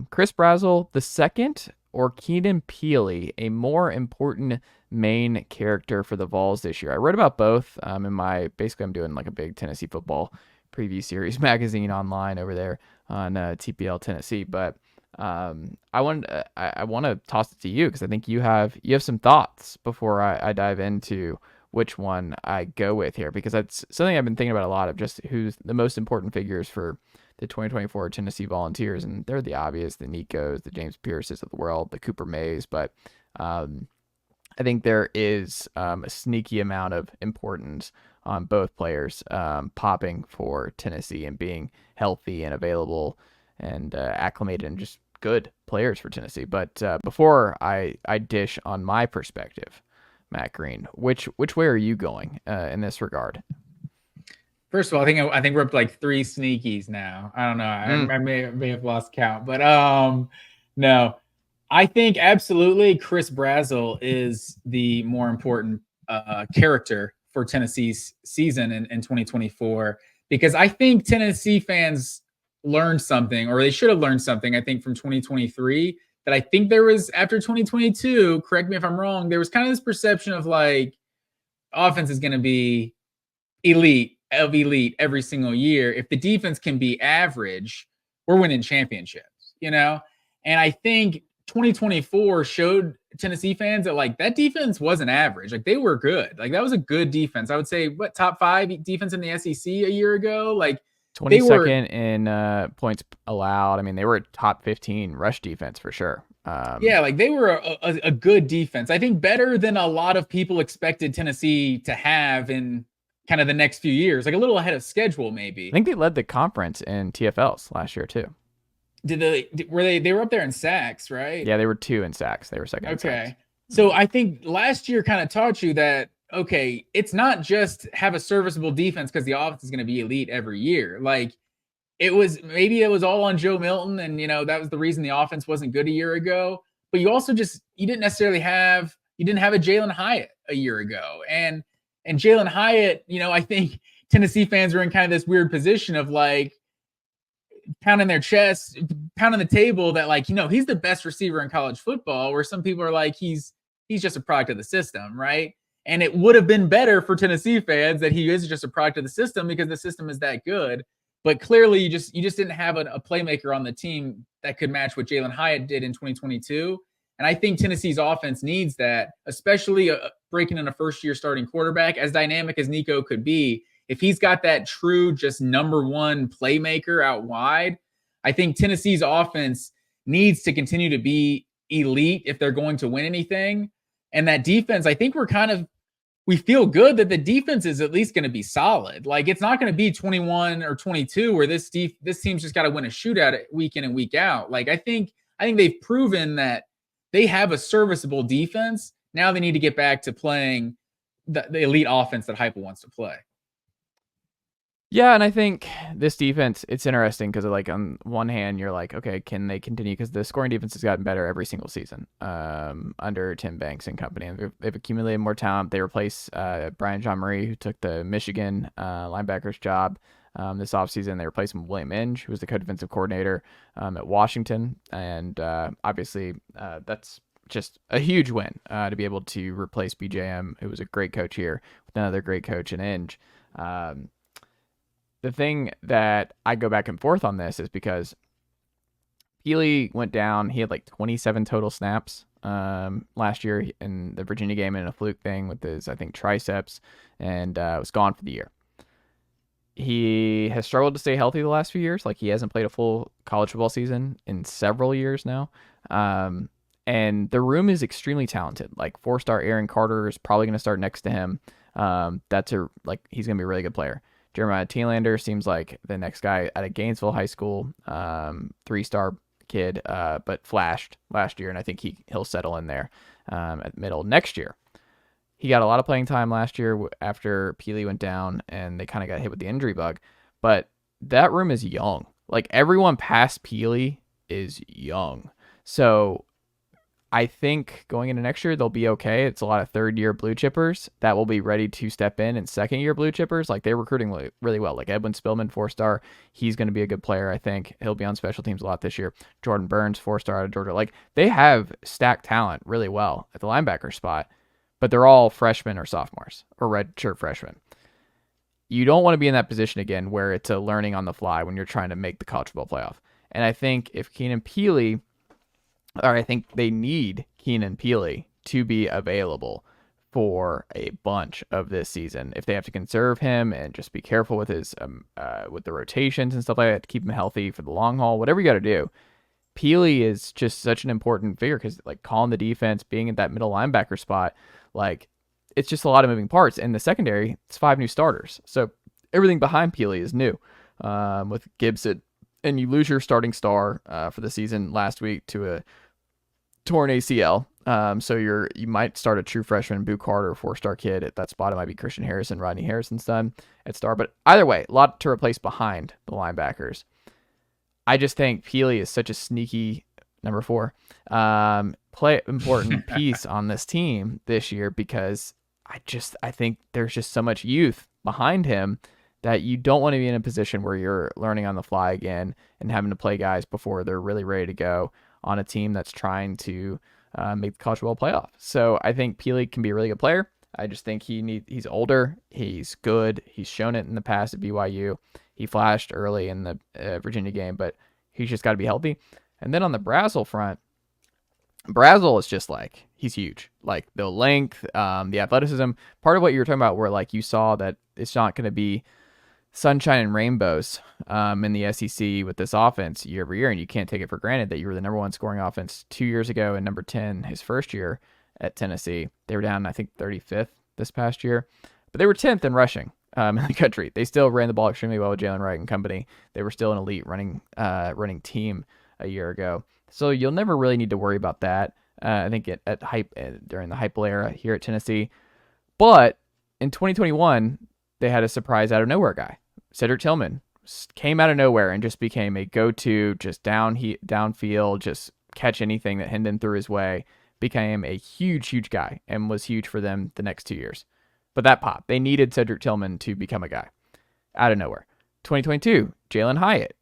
Chris Brazzell the second or Keenan Pili, a more important main character for the Vols this year? I wrote about both in my, basically I'm doing like a big Tennessee football preview series magazine online over there on TPL Tennessee, but I want to toss it to you because I think you have some thoughts before I dive into which one I go with here, because that's something I've been thinking about a lot, of just who's the most important figures for the 2024 Tennessee Volunteers, and they're the obvious, the Nicos, the James Pierces of the world, the Cooper Mays, but I think there is a sneaky amount of importance on both players popping for Tennessee and being healthy and available and acclimated and just good players for Tennessee. But before I dish on my perspective, Matt Green, which way are you going in this regard? First of all, I think we're up to like 3 sneakies now. I don't know. I may have lost count, but no. I think absolutely Chris Brazzell is the more important character for Tennessee's season in 2024, because I think Tennessee fans learned something, or they should have learned something, I think, from 2023, that I think there was after 2022, correct me if I'm wrong, there was kind of this perception of like offense is going to be elite every single year. If the defense can be average, we're winning championships, you know? And I think 2024 showed Tennessee fans that like that defense wasn't average. Like they were good. Like that was a good defense. I would say what, top 5 defense in the SEC a year ago? Like 22nd in points allowed. I mean, they were top 15 rush defense for sure. Yeah, like they were a good defense. I think better than a lot of people expected Tennessee to have in kind of the next few years, like a little ahead of schedule, maybe. I think they led the conference in TFLs last year too. They were up there in sacks, right? Yeah, they were 2 in sacks. They were second. Okay. So I think last year kind of taught you that, okay, it's not just have a serviceable defense because the offense is going to be elite every year. Like it was all on Joe Milton, and that was the reason the offense wasn't good a year ago. But you also you didn't have a Jalen Hyatt a year ago, and Jalen Hyatt, I think Tennessee fans are in kind of this weird position of like pounding their chest, pounding the table that like, he's the best receiver in college football, where some people are like, he's just a product of the system, right? And it would have been better for Tennessee fans that he is just a product of the system because the system is that good. But clearly you just didn't have a playmaker on the team that could match what Jalen Hyatt did in 2022. And I think Tennessee's offense needs that, especially breaking in a first-year starting quarterback, as dynamic as Nico could be. If he's got that true just number one playmaker out wide, I think Tennessee's offense needs to continue to be elite if they're going to win anything. And that defense, I think we feel good that the defense is at least going to be solid. Like it's not going to be 21 or 22 where this team's just got to win a shootout week in and week out. Like I think they've proven that they have a serviceable defense. Now they need to get back to playing the elite offense that Heupel wants to play. Yeah, and I think this defense, it's interesting because like on one hand, you're like, okay, can they continue? Because the scoring defense has gotten better every single season under Tim Banks and company. And they've accumulated more talent. They replace Brian Jean-Marie, who took the Michigan linebacker's job this offseason. They replaced him with William Inge, who was the co-defensive coordinator at Washington. And obviously, that's just a huge win to be able to replace BJM, who was a great coach here, with another great coach in Inge. The thing that I go back and forth on this is because Pili went down. He had like 27 total snaps last year in the Virginia game in a fluke thing with his, I think, triceps, and was gone for the year. He has struggled to stay healthy the last few years. Like he hasn't played a full college football season in several years now. And the room is extremely talented. Like 4-star Aaron Carter is probably going to start next to him. He's going to be a really good player. Jeremiah Thielander seems like the next guy out of Gainesville High School, 3-star kid, but flashed last year, and I think he'll settle in there at middle next year. He got a lot of playing time last year after Pili went down, and they kind of got hit with the injury bug. But that room is young. Like everyone past Pili is young. So I think going into next year, they'll be okay. It's a lot of third-year blue chippers that will be ready to step in, and second-year blue chippers, like they're recruiting really well. Like Edwin Spillman, 4-star, he's going to be a good player, I think. He'll be on special teams a lot this year. Jordan Burns, 4-star out of Georgia. Like they have stacked talent really well at the linebacker spot, but they're all freshmen or sophomores or redshirt freshmen. You don't want to be in that position again where it's a learning on the fly when you're trying to make the college football playoff. And I think if Keenan Pili, or I think they need Keenan Pili to be available for a bunch of this season. If they have to conserve him and just be careful with his with the rotations and stuff like that to keep him healthy for the long haul, whatever you got to do, Pili is just such an important figure because like calling the defense, being in that middle linebacker spot, like it's just a lot of moving parts. In the secondary, it's 5 new starters, so everything behind Pili is new with Gibson. And you lose your starting star for the season last week to a torn ACL. So you might start a true freshman, Boo Carter, 4-star kid at that spot. It might be Christian Harrison, Rodney Harrison's son at star. But either way, a lot to replace behind the linebackers. I just think Pili is such a sneaky number 4 important piece on this team this year because I think there's just so much youth behind him that you don't want to be in a position where you're learning on the fly again and having to play guys before they're really ready to go on a team that's trying to make the college football playoff. So I think Pili can be a really good player. I just think he's older. He's good. He's shown it in the past at BYU. He flashed early in the Virginia game, but he's just got to be healthy. And then on the Brazzell front, Brazzell is just like, he's huge. Like the length, the athleticism. Part of what you were talking about where like you saw that it's not going to be sunshine and rainbows in the SEC with this offense year over year, and you can't take it for granted that you were the number 1 scoring offense 2 years ago and number 10 his first year at Tennessee. They were down, I think, 35th this past year, but they were 10th in rushing in the country. They still ran the ball extremely well with Jalen Wright and company. They were still an elite running team a year ago, so you'll never really need to worry about that. I think at hype during the Heupel era here at Tennessee, but in 2021. They had a surprise out of nowhere guy. Cedric Tillman came out of nowhere and just became a go-to, just downfield, just catch anything that Hendon threw his way. Became a huge guy and was huge for them the next 2 years. But that popped. They needed Cedric Tillman to become a guy out of nowhere. 2022, Jalen Hyatt,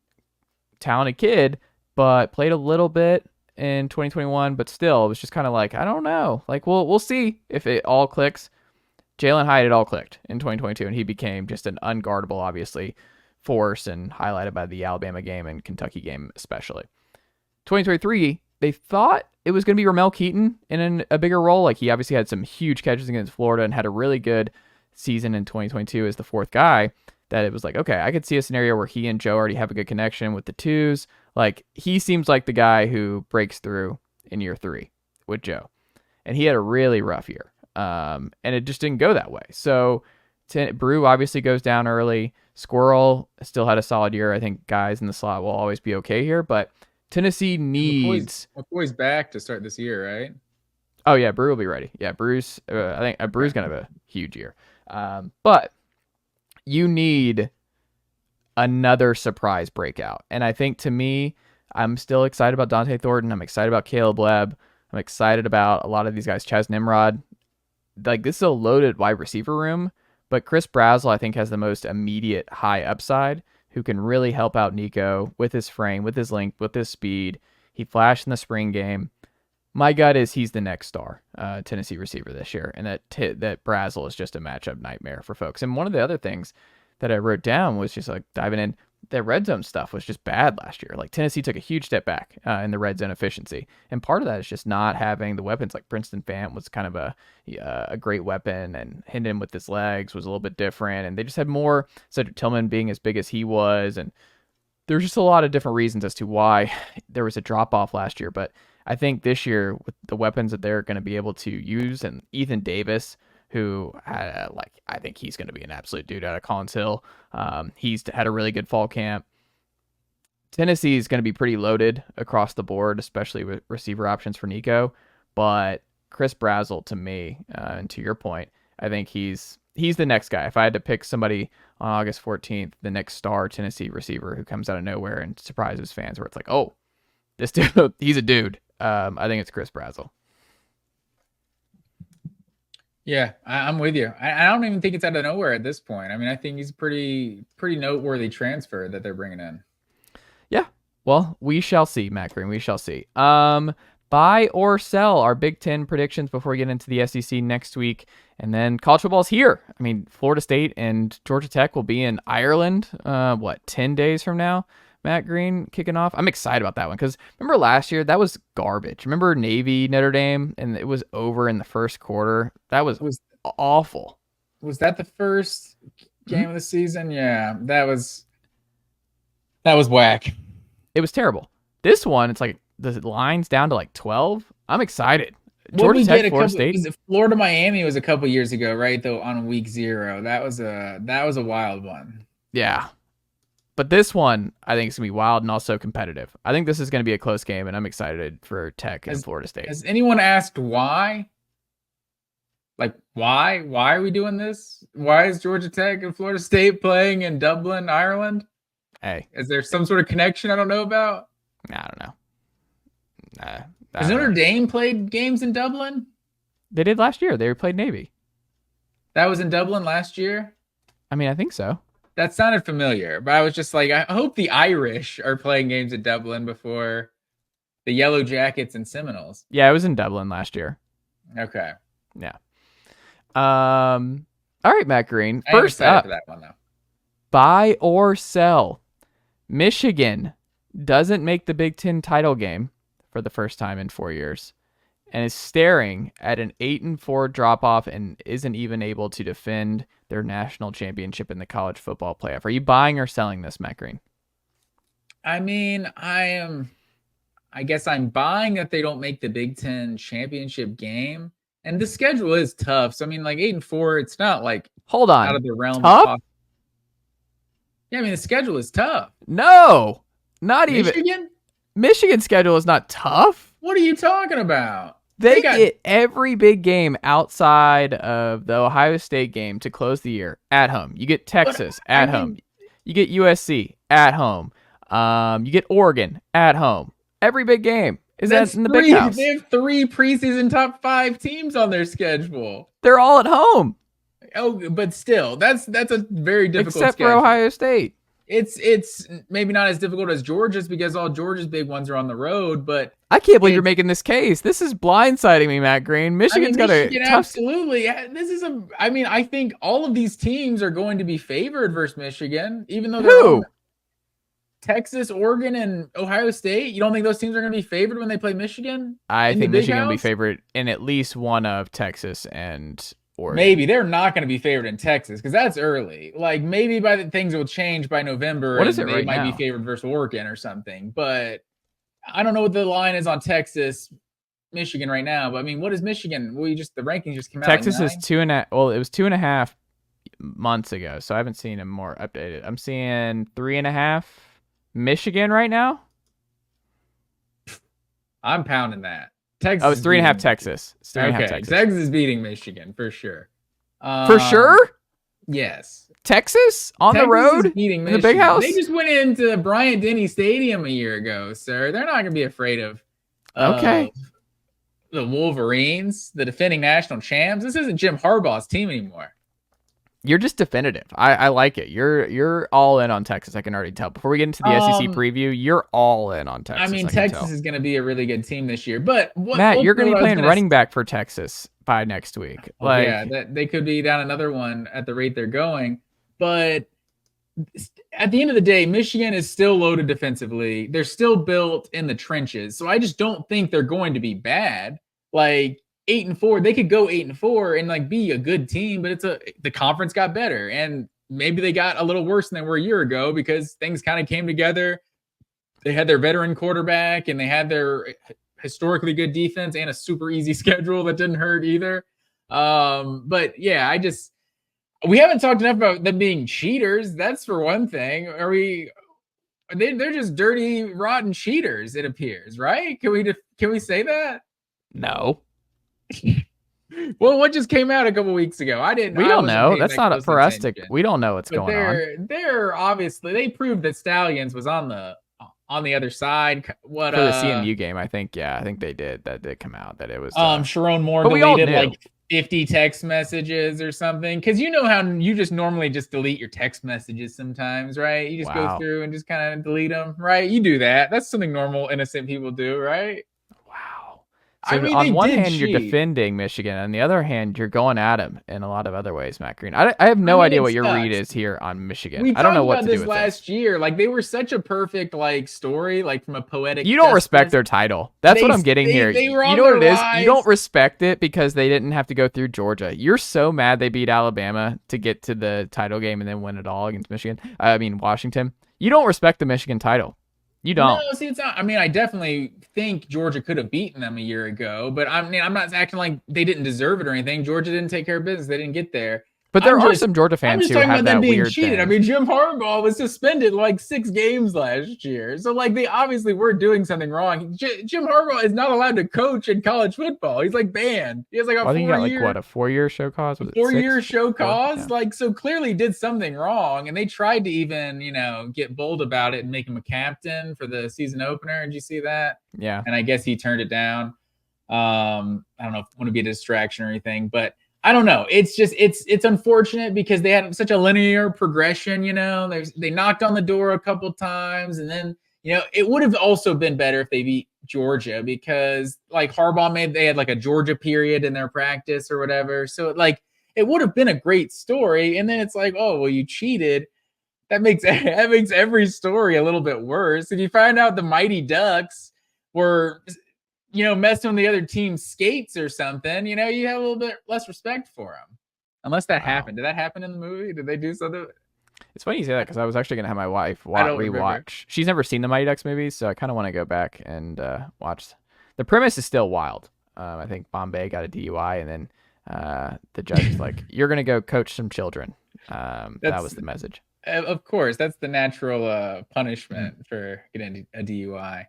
talented kid, but played a little bit in 2021, but still, it was just kind of like, I don't know. Like, we'll see if it all clicks. Jalen Hyatt, it all clicked in 2022, and he became just an unguardable, obviously, force and highlighted by the Alabama game and Kentucky game especially. 2023, they thought it was going to be Ramel Keaton in a bigger role. Like he obviously had some huge catches against Florida and had a really good season in 2022 as the 4th guy. That it was like, okay, I could see a scenario where he and Joe already have a good connection with the 2s. Like he seems like the guy who breaks through in year 3 with Joe. And he had a really rough year. And it just didn't go that way. So Brew obviously goes down early. Squirrel still had a solid year. I think guys in the slot will always be okay here, but Tennessee needs. McCoy's back to start this year, right? Oh yeah, Brew will be ready. Yeah, Brew's. I think Brew's gonna have a huge year. But you need another surprise breakout, and I think to me, I'm still excited about Dante Thornton. I'm excited about Caleb Webb. I'm excited about a lot of these guys. Chaz Nimrod. Like this is a loaded wide receiver room, but Chris Brazzell I think has the most immediate high upside, who can really help out Nico with his frame, with his length, with his speed. He flashed in the spring game. My gut is he's the next star Tennessee receiver this year, and that Brazzell is just a matchup nightmare for folks. And one of the other things that I wrote down was just like diving in. The red zone stuff was just bad last year. Like Tennessee took a huge step back in the red zone efficiency, and part of that is just not having the weapons. Like Princeton Fant was kind of a great weapon, and Hendon with his legs was a little bit different, and they just had more. Cedric Tillman being as big as he was, and there's just a lot of different reasons as to why there was a drop off last year. But I think this year with the weapons that they're going to be able to use, and Ethan Davis, who had I think he's going to be an absolute dude out of Collins Hill. He's had a really good fall camp. Tennessee is going to be pretty loaded across the board, especially with receiver options for Nico. But Chris Brazzell, to me, and to your point, I think he's he's the next guy. If I had to pick somebody on August 14th, the next star Tennessee receiver who comes out of nowhere and surprises fans, where it's like, oh, this dude, he's a dude. I think it's Chris Brazzell. Yeah, I'm with you. I don't even think it's out of nowhere at this point. I mean, I think he's a pretty noteworthy transfer that they're bringing in. Yeah, well, we shall see, Matt Green. We shall see. Buy or sell our Big Ten predictions before we get into the SEC next week. And then college football's here. I mean, Florida State and Georgia Tech will be in Ireland, 10 days from now? Matt Green kicking off. I'm excited about that one because remember last year, that was garbage. Remember Navy, Notre Dame, and it was over in the first quarter? That was awful. Was that the first game of the season? Yeah, that was whack. It was terrible. This one, it's like the line's down to like 12. I'm excited. Georgia Tech, Florida State. Florida Miami was a couple years ago, right? Though on week 0, that was a wild one. Yeah. But this one, I think it's going to be wild and also competitive. I think this is going to be a close game, and I'm excited for Tech and Florida State. Has anyone asked why? Like, why? Why are we doing this? Why is Georgia Tech and Florida State playing in Dublin, Ireland? Hey. Is there some sort of connection I don't know about? I don't know. Has Notre Dame played games in Dublin? They did last year. They played Navy. That was in Dublin last year? I mean, I think so. That sounded familiar, but I was just like, I hope the Irish are playing games at Dublin before the Yellow Jackets and Seminoles. Yeah, it was in Dublin last year. Okay. Yeah. All right, Matt Green. I First up, for that one, though. Buy or sell. Michigan doesn't make the Big Ten title game for the first time in 4 years and is staring at an 8-4 drop-off and isn't even able to defend their national championship in the college football playoff. Are you buying or selling this, Matt Green? I mean, I guess I'm buying that they don't make the Big Ten championship game. And the schedule is tough. So, I mean, like 8-4, it's not like hold on, out of the realm tough? of possible. Yeah, I mean, the schedule is tough. No, not Michigan? even. Michigan's schedule is not tough. What are you talking about? They get every big game outside of the Ohio State game to close the year at home. You get Texas at home. You get USC at home. You get Oregon at home. Every big game is in the big house. They have 3 preseason top 5 teams on their schedule. They're all at home. Oh, but still, that's a very difficult except schedule. For Ohio State. It's maybe not as difficult as Georgia's because all Georgia's big ones are on the road, but I can't believe you're making this case. This is blindsiding me, Matt Green. Michigan's got a tough... Absolutely. I think all of these teams are going to be favored versus Michigan, even though they're Texas, Oregon, and Ohio State. You don't think those teams are going to be favored when they play Michigan? I think Michigan will be favored in at least one of Texas and Oregon. Maybe they're not going to be favored in Texas because that's early. Like maybe things will change by November. What is it they right might now? Be favored versus Oregon or something. But I don't know what the line is on Texas, Michigan right now. But I mean, what is Michigan? The rankings just came out. Texas is 2.5. Well, it was 2.5 months ago, so I haven't seen them more updated. I'm seeing 3.5 Michigan right now. I'm pounding that. Texas. Oh, it's 3.5 Texas. It's 3.5 okay. Texas. Texas is beating Michigan for sure. For sure? Yes. Texas on the road beating in the big house. They just went into Bryant-Denny Stadium a year ago, sir. They're not going to be afraid of the Wolverines, the defending national champs. This isn't Jim Harbaugh's team anymore. You're just definitive. I like it. You're all in on Texas. I can already tell. Before we get into the SEC preview, you're all in on Texas. I mean, Texas is going to be a really good team this year. But Matt, you're going to be playing running back for Texas by next week. They could be down another one at the rate they're going. But at the end of the day, Michigan is still loaded defensively. They're still built in the trenches. So I just don't think they're going to be bad. Like 8-4, they could go 8-4 and like be a good team, but the conference got better and maybe they got a little worse than they were a year ago because things kind of came together. They had their veteran quarterback and they had their historically good defense and a super easy schedule that didn't hurt either. But yeah, we haven't talked enough about them being cheaters. That's for one thing. They're just dirty, rotten cheaters, it appears, right? Can we say that? No. Well, what just came out a couple weeks ago? I didn't. We I don't wasn't know. paying That's that not close for us to. attention. We don't know what's But going on. they're obviously they proved that Stallions was on the other side. What For the CMU game, I think. Yeah, I think they did. That did come out that it was. Sharon Moore but we all deleted knew. like 50 text messages or something, because you know how you just normally just delete your text messages sometimes, right? You just go Wow. through and just kind of delete them, right? You do that. That's something normal, innocent people do, right? Wow. So I mean, on they one did hand, you're cheat. defending Michigan. On the other hand, you're going at him in a lot of other ways, Matt Green. I have no idea it what your read sucks. is here on Michigan. We I don't know talked what about to do this with last year. Like, they were such a perfect like story, like from a poetic. You don't respect justice. their title. That's what I'm getting here. They were You on know what their it is? You don't rise. respect it because they didn't have to go through Georgia. You're so mad they beat Alabama to get to the title game and then win it all against Michigan. I mean, Washington. You don't respect the Michigan title. You don't. No, see, it's not. I mean, I definitely think Georgia could have beaten them a year ago, but I mean, I'm not acting like they didn't deserve it or anything. Georgia didn't take care of business; they didn't get there. But there I'm are just, some Georgia I'm fans just who talking have about them that being weird cheated. thing. I mean, Jim Harbaugh was suspended like 6 games last year, so like they obviously were doing something wrong. Jim Harbaugh is not allowed to coach in college football. He's like banned. He has like a I think you got like 4-year. what, a 4-year show cause? Was it 4-year 6? show 4? cause, Yeah. like, so clearly did something wrong, and they tried to even get bold about it and make him a captain for the season opener. Did you see that? Yeah. And I guess he turned it down. I don't know if it want to be a distraction or anything, but I don't know. It's just it's unfortunate because they had such a linear progression. They knocked on the door a couple times, and then it would have also been better if they beat Georgia, because like Harbaugh they had like a Georgia period in their practice or whatever. So it would have been a great story, and then it's like, oh well, you cheated. That makes every story a little bit worse. If you find out the Mighty Ducks were messing with the other team's skates or something, you have a little bit less respect for them. Unless that happened. Did that happen in the movie? Did they do something? It's funny you say that because I was actually going to have my wife don't rewatch. remember. She's never seen the Mighty Ducks movies, so I kind of want to go back and watch. The premise is still wild. I think Bombay got a DUI, and then the judge is like, "You're going to go coach some children." That was the message. Of course, that's the natural punishment for getting a DUI.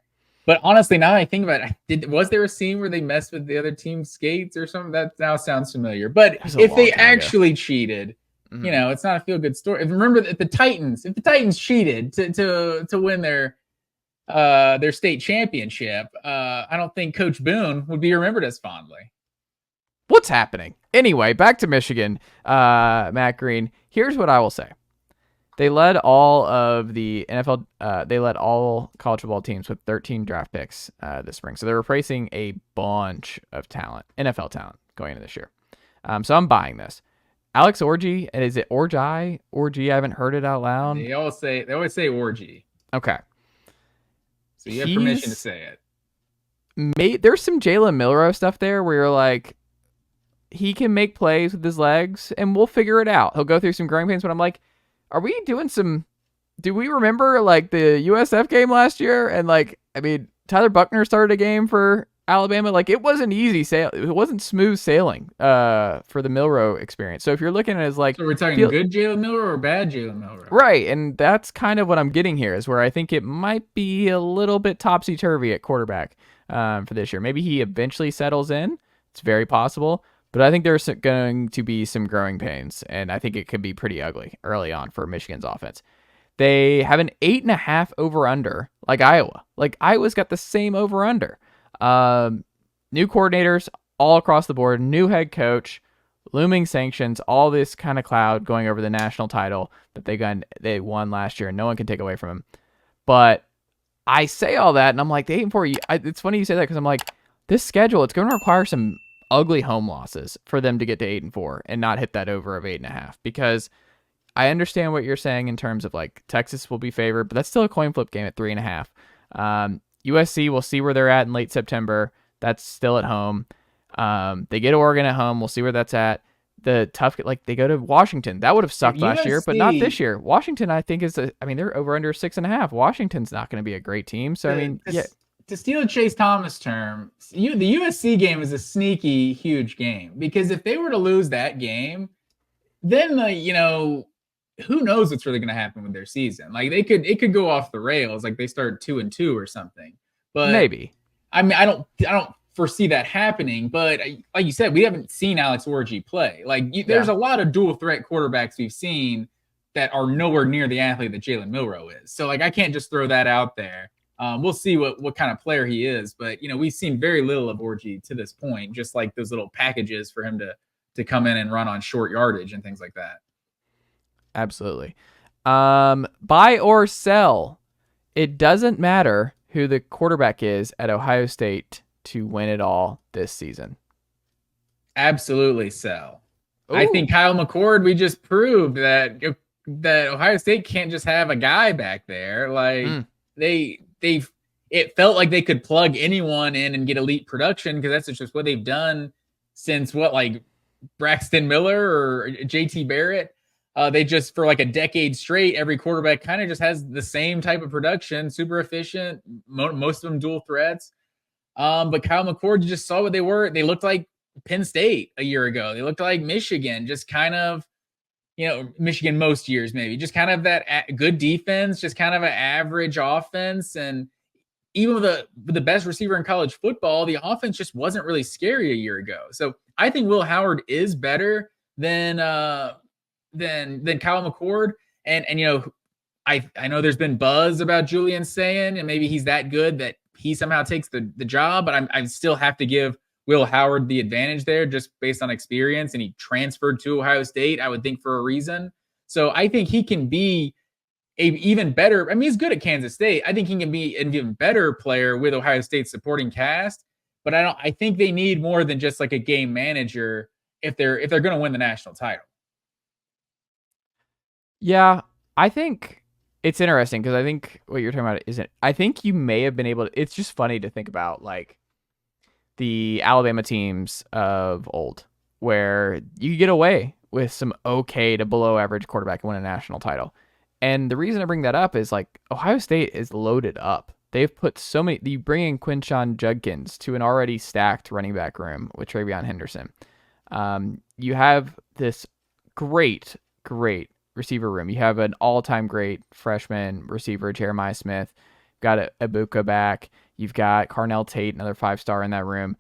But honestly, now I think about it, was there a scene where they messed with the other team's skates or something? That now sounds familiar. But if they actually cheated, it's not a feel-good story. Remember that if the Titans cheated to win their state championship, I don't think Coach Boone would be remembered as fondly. What's happening? Anyway, back to Michigan, Matt Green. Here's what I will say. They led all of the NFL. They led all college football teams with 13 draft picks this spring. So they're replacing a bunch of talent, NFL talent, going into this year. So I'm buying this. Alex Orji, and is it Orji? Orji, I haven't heard it out loud. They always say Orji. Okay. So you have permission to say it. There's some Jalen Milroe stuff there where you're like, he can make plays with his legs, and we'll figure it out. He'll go through some growing pains, but I'm like, are we doing some? Do we remember like the USF game last year? And like, I mean, Tyler Buckner started a game for Alabama. Like, it wasn't easy sail. It wasn't smooth sailing for the Milroe experience. So if you're looking at it as like, so we're talking good Jalen Milroe or bad Jalen Milroe, right? And that's kind of what I'm getting here, is where I think it might be a little bit topsy turvy at quarterback for this year. Maybe he eventually settles in. It's very possible. But I think there's going to be some growing pains, and I think it could be pretty ugly early on for Michigan's offense. They have an 8.5 over-under, like Iowa. Like, Iowa's got the same over-under. New coordinators all across the board, new head coach, looming sanctions, all this kind of cloud going over the national title that they won last year, and no one can take away from them. But I say all that, and I'm like, the 8-4, it's funny you say that, because I'm like, this schedule, it's going to require some ugly home losses for them to get to 8-4 and not hit that over of 8.5, because I understand what you're saying in terms of like Texas will be favored, but that's still a coin flip game at 3.5. USC, we'll see where they're at in late September. That's still at home. They get Oregon at home. We'll see where that's at. The tough, like they go to Washington. That would have sucked last year, but not this year. Washington, I think they're over under 6.5. Washington's not going to be a great team. So I mean, yeah. To steal a Chase Thomas term, the USC game is a sneaky, huge game, because if they were to lose that game, then who knows what's really going to happen with their season? Like it could go off the rails, like they start 2-2 or something. But maybe. I mean, I don't foresee that happening. But like you said, we haven't seen Alex Orji play. There's a lot of dual threat quarterbacks we've seen that are nowhere near the athlete that Jalen Milroe is. So I can't just throw that out there. We'll see what kind of player he is, but we've seen very little of Orji to this point, just like those little packages for him to come in and run on short yardage and things like that. Absolutely. Buy or sell. It doesn't matter who the quarterback is at Ohio State to win it all this season. Absolutely sell. Ooh. I think Kyle McCord, we just proved that Ohio State can't just have a guy back there. It felt like they could plug anyone in and get elite production because that's just what they've done since Braxton Miller or JT Barrett. They just, for like a decade straight, every quarterback kind of just has the same type of production, super efficient, most of them dual threats. But Kyle McCord, you just saw what they were. They looked like Penn State a year ago. They looked like Michigan, just kind of, Michigan most years maybe, just kind of that good defense, just kind of an average offense. And even with the best receiver in college football, the offense just wasn't really scary a year ago. So I think Will Howard is better than Kyle McCord. And I know there's been buzz about Julian Sayin, and maybe he's that good that he somehow takes the job, but I still have to give Will Howard the advantage there just based on experience, and he transferred to Ohio State, I would think, for a reason. So I think he can be an even better. I mean, he's good at Kansas State. I think he can be an even better player with Ohio State's supporting cast, but I think they need more than just like a game manager if they're going to win the national title. Yeah, I think it's interesting because I think what you're talking about isn't. I think you may have been able to. It's just funny to think about the Alabama teams of old, where you get away with some okay to below average quarterback and win a national title. And the reason I bring that up is Ohio State is loaded up. They've put so many. You bring in Quinshon Judkins to an already stacked running back room with TreVeyon Henderson. You have this great receiver room. You have an all-time great freshman receiver, Jeremiah Smith. You've got Ibuka back. You've got Carnell Tate, another 5-star in that room.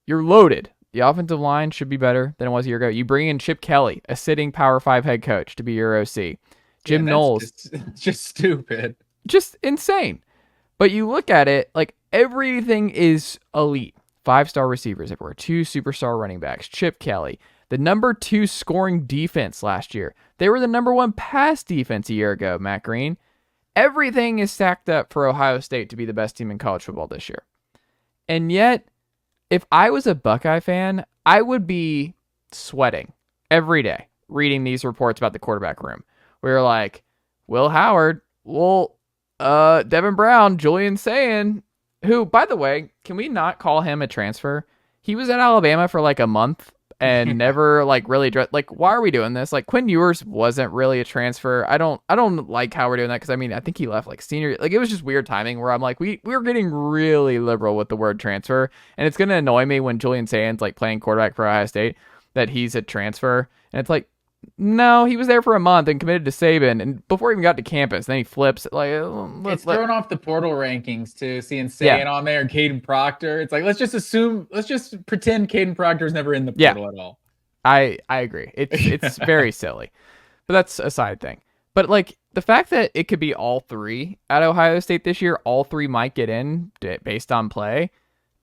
You're loaded. The offensive line should be better than it was a year ago. You bring in Chip Kelly, a sitting Power 5 head coach, to be your OC. Jim Knowles. Just stupid. Just insane. But you look at it, everything is elite. 5-star receivers everywhere. 2 superstar running backs. Chip Kelly. The number 2 scoring defense last year. They were the number 1 pass defense a year ago, Matt Green. Everything is stacked up for Ohio State to be the best team in college football this year. And yet, if I was a Buckeye fan, I would be sweating every day reading these reports about the quarterback room. We're Will Howard, Devin Brown, Julian Sayin, who, by the way, can we not call him a transfer? He was at Alabama for a month and never really why are we doing this? Quinn Ewers wasn't really a transfer. I don't like how we're doing that because I think he left senior. It was just weird timing where I'm we're getting really liberal with the word transfer, and it's gonna annoy me when Julian Sayin's playing quarterback for Ohio State that he's a transfer, and it's no, he was there for a month and committed to Saban, and before he even got to campus, then he flips. It's throwing off the portal rankings too, seeing Sayin on there and Caden Proctor. It's let's just pretend Caden Proctor's never in the portal at all. I agree. It's very silly, but that's a side thing. But the fact that it could be all 3 at Ohio State this year, all 3 might get in based on play,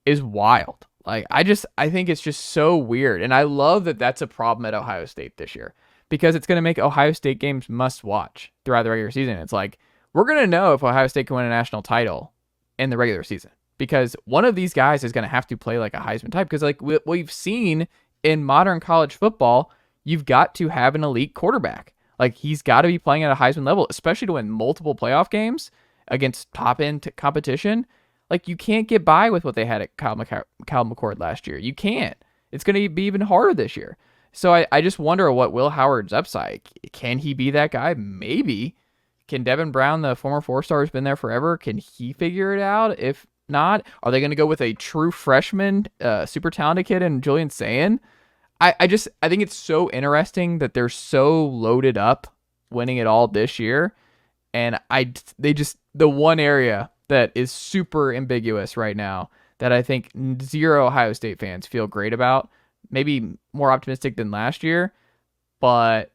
is wild. I think it's just so weird, and I love that that's a problem at Ohio State this year. Because it's going to make Ohio State games must watch throughout the regular season. It's we're going to know if Ohio State can win a national title in the regular season. Because one of these guys is going to have to play like a Heisman type. Because what we've seen in modern college football, you've got to have an elite quarterback. He's got to be playing at a Heisman level, especially to win multiple playoff games against top-end competition. You can't get by with what they had at Kyle McCord last year. You can't. It's going to be even harder this year. So I just wonder what Will Howard's upside. Can he be that guy? Maybe. Can Devin Brown, the former 4-star, who's been there forever, can he figure it out? If not, are they going to go with a true freshman, super talented kid in Julian Sayin? I think it's so interesting that they're so loaded up winning it all this year. And the one area that is super ambiguous right now that I think zero Ohio State fans feel great about. Maybe more optimistic than last year, but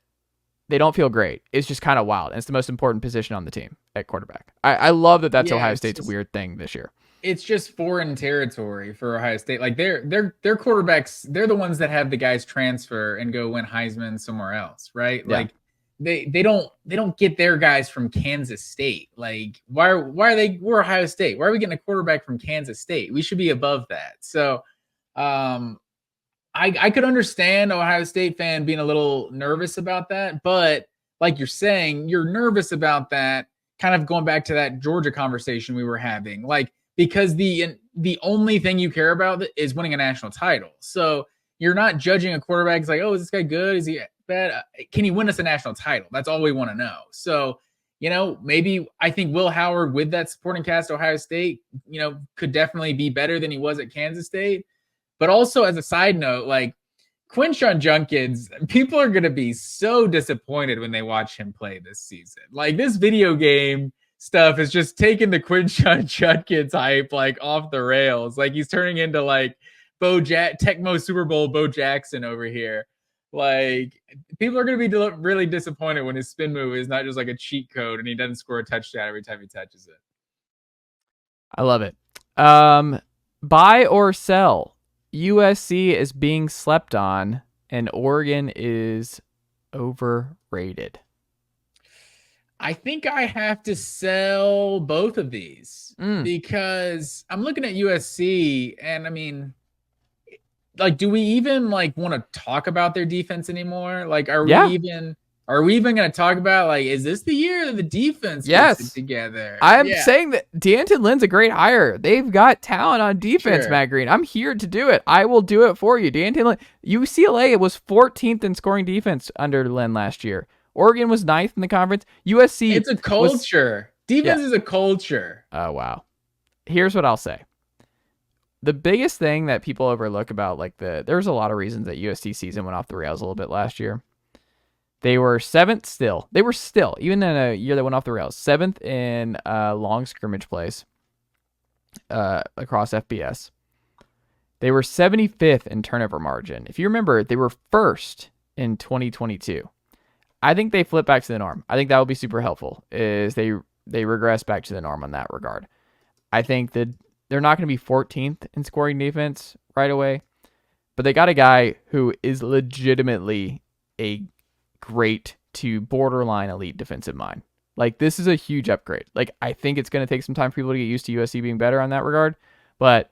they don't feel great. It's just kind of wild. And it's the most important position on the team at quarterback. I love that that's Ohio State's weird thing this year. It's just foreign territory for Ohio State. Like their quarterbacks, they're the ones that have the guys transfer and go win Heisman somewhere else, right? Yeah. Like they don't get their guys from Kansas State. Like we're Ohio State. Why are we getting a quarterback from Kansas State? We should be above that. So I could understand Ohio State fan being a little nervous about that, but like you're saying, you're nervous about that, kind of going back to that Georgia conversation we were having, like, because the only thing you care about is winning a national title. So you're not judging a quarterback. It's like, oh, is this guy good? Is he bad? Can he win us a national title? That's all we want to know. So, maybe I think Will Howard with that supporting cast, Ohio State, could definitely be better than he was at Kansas State. But also, as a side note, like Quinshon Judkins, people are going to be so disappointed when they watch him play this season. Like this video game stuff is just taking the Quinshon Judkins hype like off the rails. Like he's turning into like Tecmo Super Bowl Bo Jackson over here. Like people are going to be really disappointed when his spin move is not just like a cheat code and he doesn't score a touchdown every time he touches it. I love it. Buy or sell. USC is being slept on, and Oregon is overrated. I think I have to sell both of these because I'm looking at USC, and I mean, like, do we even like want to talk about their defense anymore? Like, are we even going to talk about like, is this the year that the defense gets it together? I'm saying that D'Anton Lynn's a great hire. They've got talent on defense, sure. Matt Green. I'm here to do it. I will do it for you. D'Anton Lynn. UCLA was 14th in scoring defense under Lynn last year. Oregon was 9th in the conference. USC. It's a culture. Defense is a culture. Oh, wow. Here's what I'll say. The biggest thing that people overlook about there's a lot of reasons that USC season went off the rails a little bit last year. They were 7th still. They were still, even in a year that went off the rails, 7th in long scrimmage plays across FBS. They were 75th in turnover margin. If you remember, they were 1st in 2022. I think they flip back to the norm. I think that would be super helpful, is they regress back to the norm on that regard. I think that they're not going to be 14th in scoring defense right away, but they got a guy who is legitimately a great to borderline elite defensive mind. Like, this is a huge upgrade. Like, I think it's going to take some time for people to get used to USC being better on that regard. But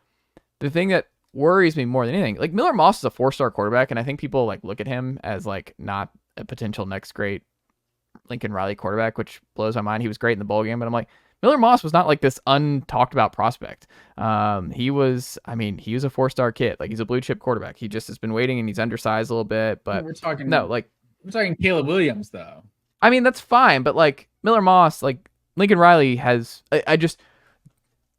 the thing that worries me more than anything, like, Miller Moss is a 4-star quarterback, and I think people like look at him as like not a potential next great Lincoln Riley quarterback, which blows my mind. He was great in the bowl game, but I'm like, Miller Moss was not like this untalked about prospect. He was a 4-star kid. Like, he's a blue chip quarterback. He just has been waiting, and he's undersized a little bit. But we're talking Caleb Williams, though. I mean, that's fine, but like Miller Moss, like Lincoln Riley has,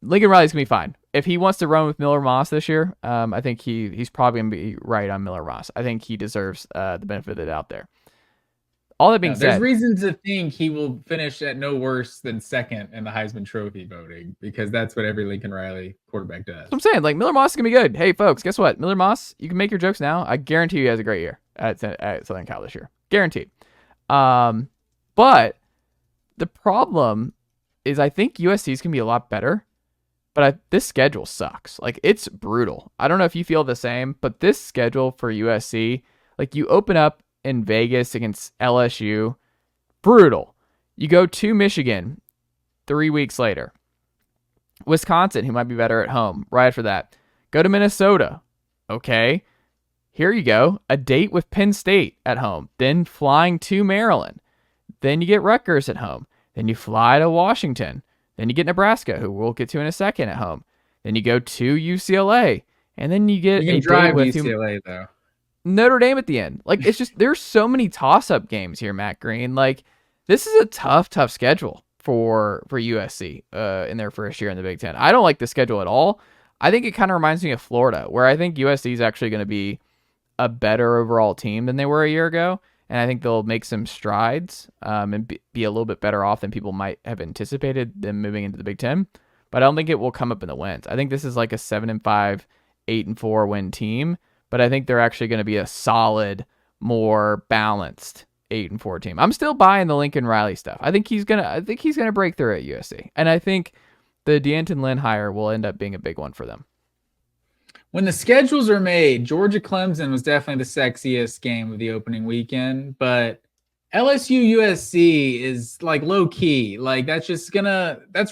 Lincoln Riley's gonna be fine if he wants to run with Miller Moss this year. I think he's probably gonna be right on Miller Moss. I think he deserves the benefit of the doubt there. All that being said, there's reasons to think he will finish at no worse than 2nd in the Heisman Trophy voting, because that's what every Lincoln Riley quarterback does. I'm saying, like, Miller Moss is gonna be good. Hey, folks, guess what? Miller Moss, you can make your jokes now. I guarantee you he has a great year at Southern Cal this year. Guaranteed. But the problem is, I think USC is gonna be a lot better. But this schedule sucks. Like, it's brutal. I don't know if you feel the same, but this schedule for USC, like, you open up in Vegas against LSU, brutal. You go to Michigan 3 weeks later. Wisconsin, who might be better at home, right after that. Go to Minnesota. Okay. Here you go. A date with Penn State at home. Then flying to Maryland. Then you get Rutgers at home. Then you fly to Washington. Then you get Nebraska, who we'll get to in a second, at home. Then you go to UCLA. And then you get a drive with UCLA, though. Notre Dame at the end. Like, it's just, there's so many toss-up games here, Matt Green. Like, this is a tough schedule for USC in their first year in the Big Ten. I don't like the schedule at all. I think it kind of reminds me of Florida, where I think USC is actually going to be a better overall team than they were a year ago. And I think they'll make some strides and be a little bit better off than people might have anticipated them moving into the Big Ten. but I don't think it will come up in the wins. I think this is like a 7-5, 8-4 win team, but I think they're actually going to be a solid, more balanced 8-4 team. I'm still buying the Lincoln Riley stuff. I think he's gonna break through at USC, and I think the D'Anton Lynn hire will end up being a big one for them. When the schedules are made, Georgia Clemson was definitely the sexiest game of the opening weekend, but LSU USC is like low key. Like that's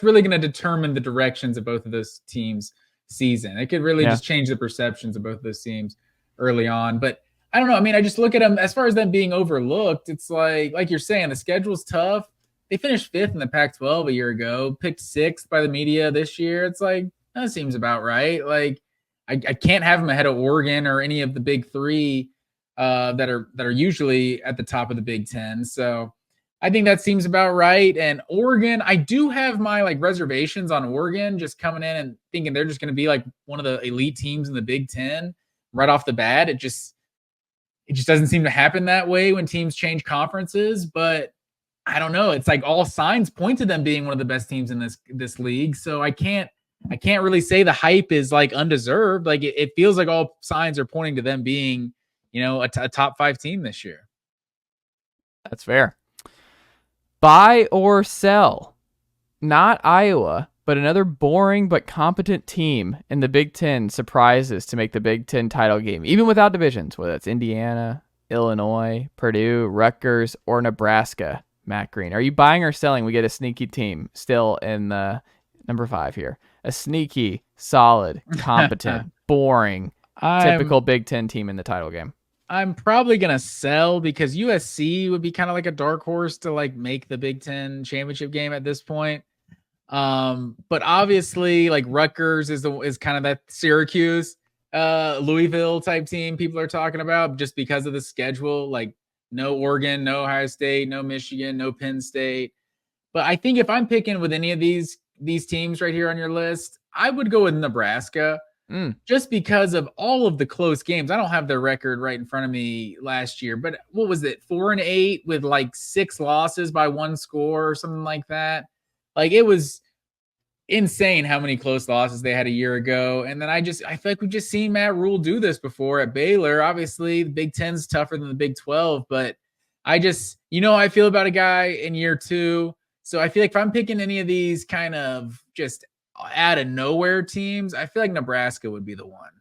really gonna determine the directions of both of those teams' season. It could really just change the perceptions of both of those teams early on. But I don't know. I mean, I just look at them as far as them being overlooked. It's like you're saying, the schedule's tough. They finished 5th in the Pac-12 a year ago, picked 6th by the media this year. It's like, that seems about right. Like I can't have them ahead of Oregon or any of the big 3 that are usually at the top of the Big Ten. So I think that seems about right. And Oregon, I do have my like reservations on Oregon just coming in and thinking they're just going to be like one of the elite teams in the Big Ten right off the bat. It just doesn't seem to happen that way when teams change conferences. But I don't know. It's like all signs point to them being one of the best teams in this league. So I can't really say the hype is like undeserved. Like it feels like all signs are pointing to them being, a top 5 team this year. That's fair. Buy or sell? Not Iowa, but another boring but competent team in the Big Ten surprises to make the Big Ten title game, even without divisions, whether it's Indiana, Illinois, Purdue, Rutgers, or Nebraska. Matt Green, are you buying or selling? We get a sneaky team still in the number 5 here. A sneaky, solid, competent, boring, typical Big Ten team in the title game. I'm probably going to sell because USC would be kind of like a dark horse to like make the Big Ten championship game at this point. But obviously like Rutgers is kind of that Syracuse, Louisville type team people are talking about just because of the schedule, like no Oregon, no Ohio State, no Michigan, no Penn State. But I think if I'm picking with any of these teams right here on your list, I would go with Nebraska. Just because of all of the close games. I don't have their record right in front of me last year, but what was it? 4-8 with like 6 losses by 1 score or something like that. Like it was insane how many close losses they had a year ago. And then I feel like we've just seen Matt Rule do this before at Baylor. Obviously the Big Ten's tougher than the Big 12, but I just, how I feel about a guy in year 2. So I feel like if I'm picking any of these kind of just out of nowhere teams, I feel like Nebraska would be the one.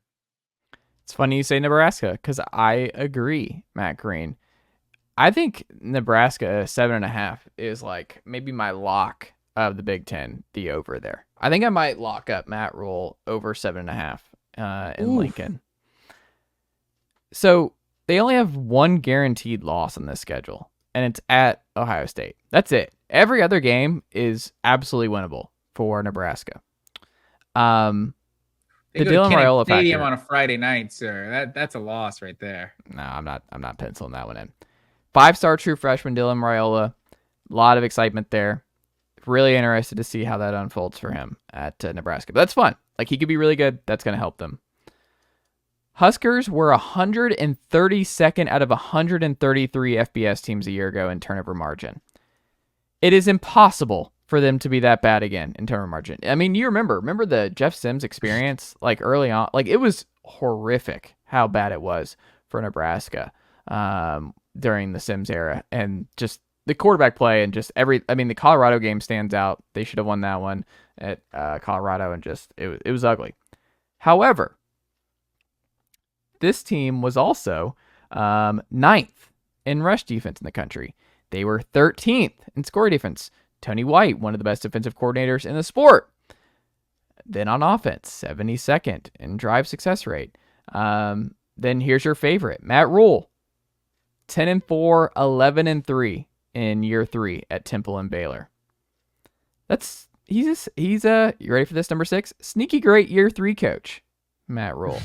It's funny you say Nebraska because I agree, Matt Green. I think Nebraska 7.5 is like maybe my lock of the Big Ten, the over there. I think I might lock up Matt Rule over 7.5 in Lincoln. So they only have 1 guaranteed loss on this schedule, and it's at Ohio State. That's it. Every other game is absolutely winnable for Nebraska. The Dylan Raiola factor on a Friday night, sir. That's a loss right there. No, I'm not penciling that one in. 5-star true freshman Dylan Raiola. A lot of excitement there. Really interested to see how that unfolds for him at Nebraska. But that's fun. Like he could be really good. That's going to help them. Huskers were 132nd out of 133 FBS teams a year ago in turnover margin. It is impossible for them to be that bad again in turnover margin. I mean, you remember the Jeff Sims experience, like early on, like it was horrific how bad it was for Nebraska during the Sims era, and just the quarterback play and just the Colorado game stands out. They should have won that one at Colorado, and just it was ugly. However, this team was also 9th in rush defense in the country. They were 13th in score defense. Tony White, one of the best defensive coordinators in the sport. Then on offense, 72nd in drive success rate. Then here's your favorite, Matt Rule. 10-4, 11-3 in year 3 at Temple and Baylor. He's you ready for this, number 6? Sneaky great year 3 coach, Matt Rule.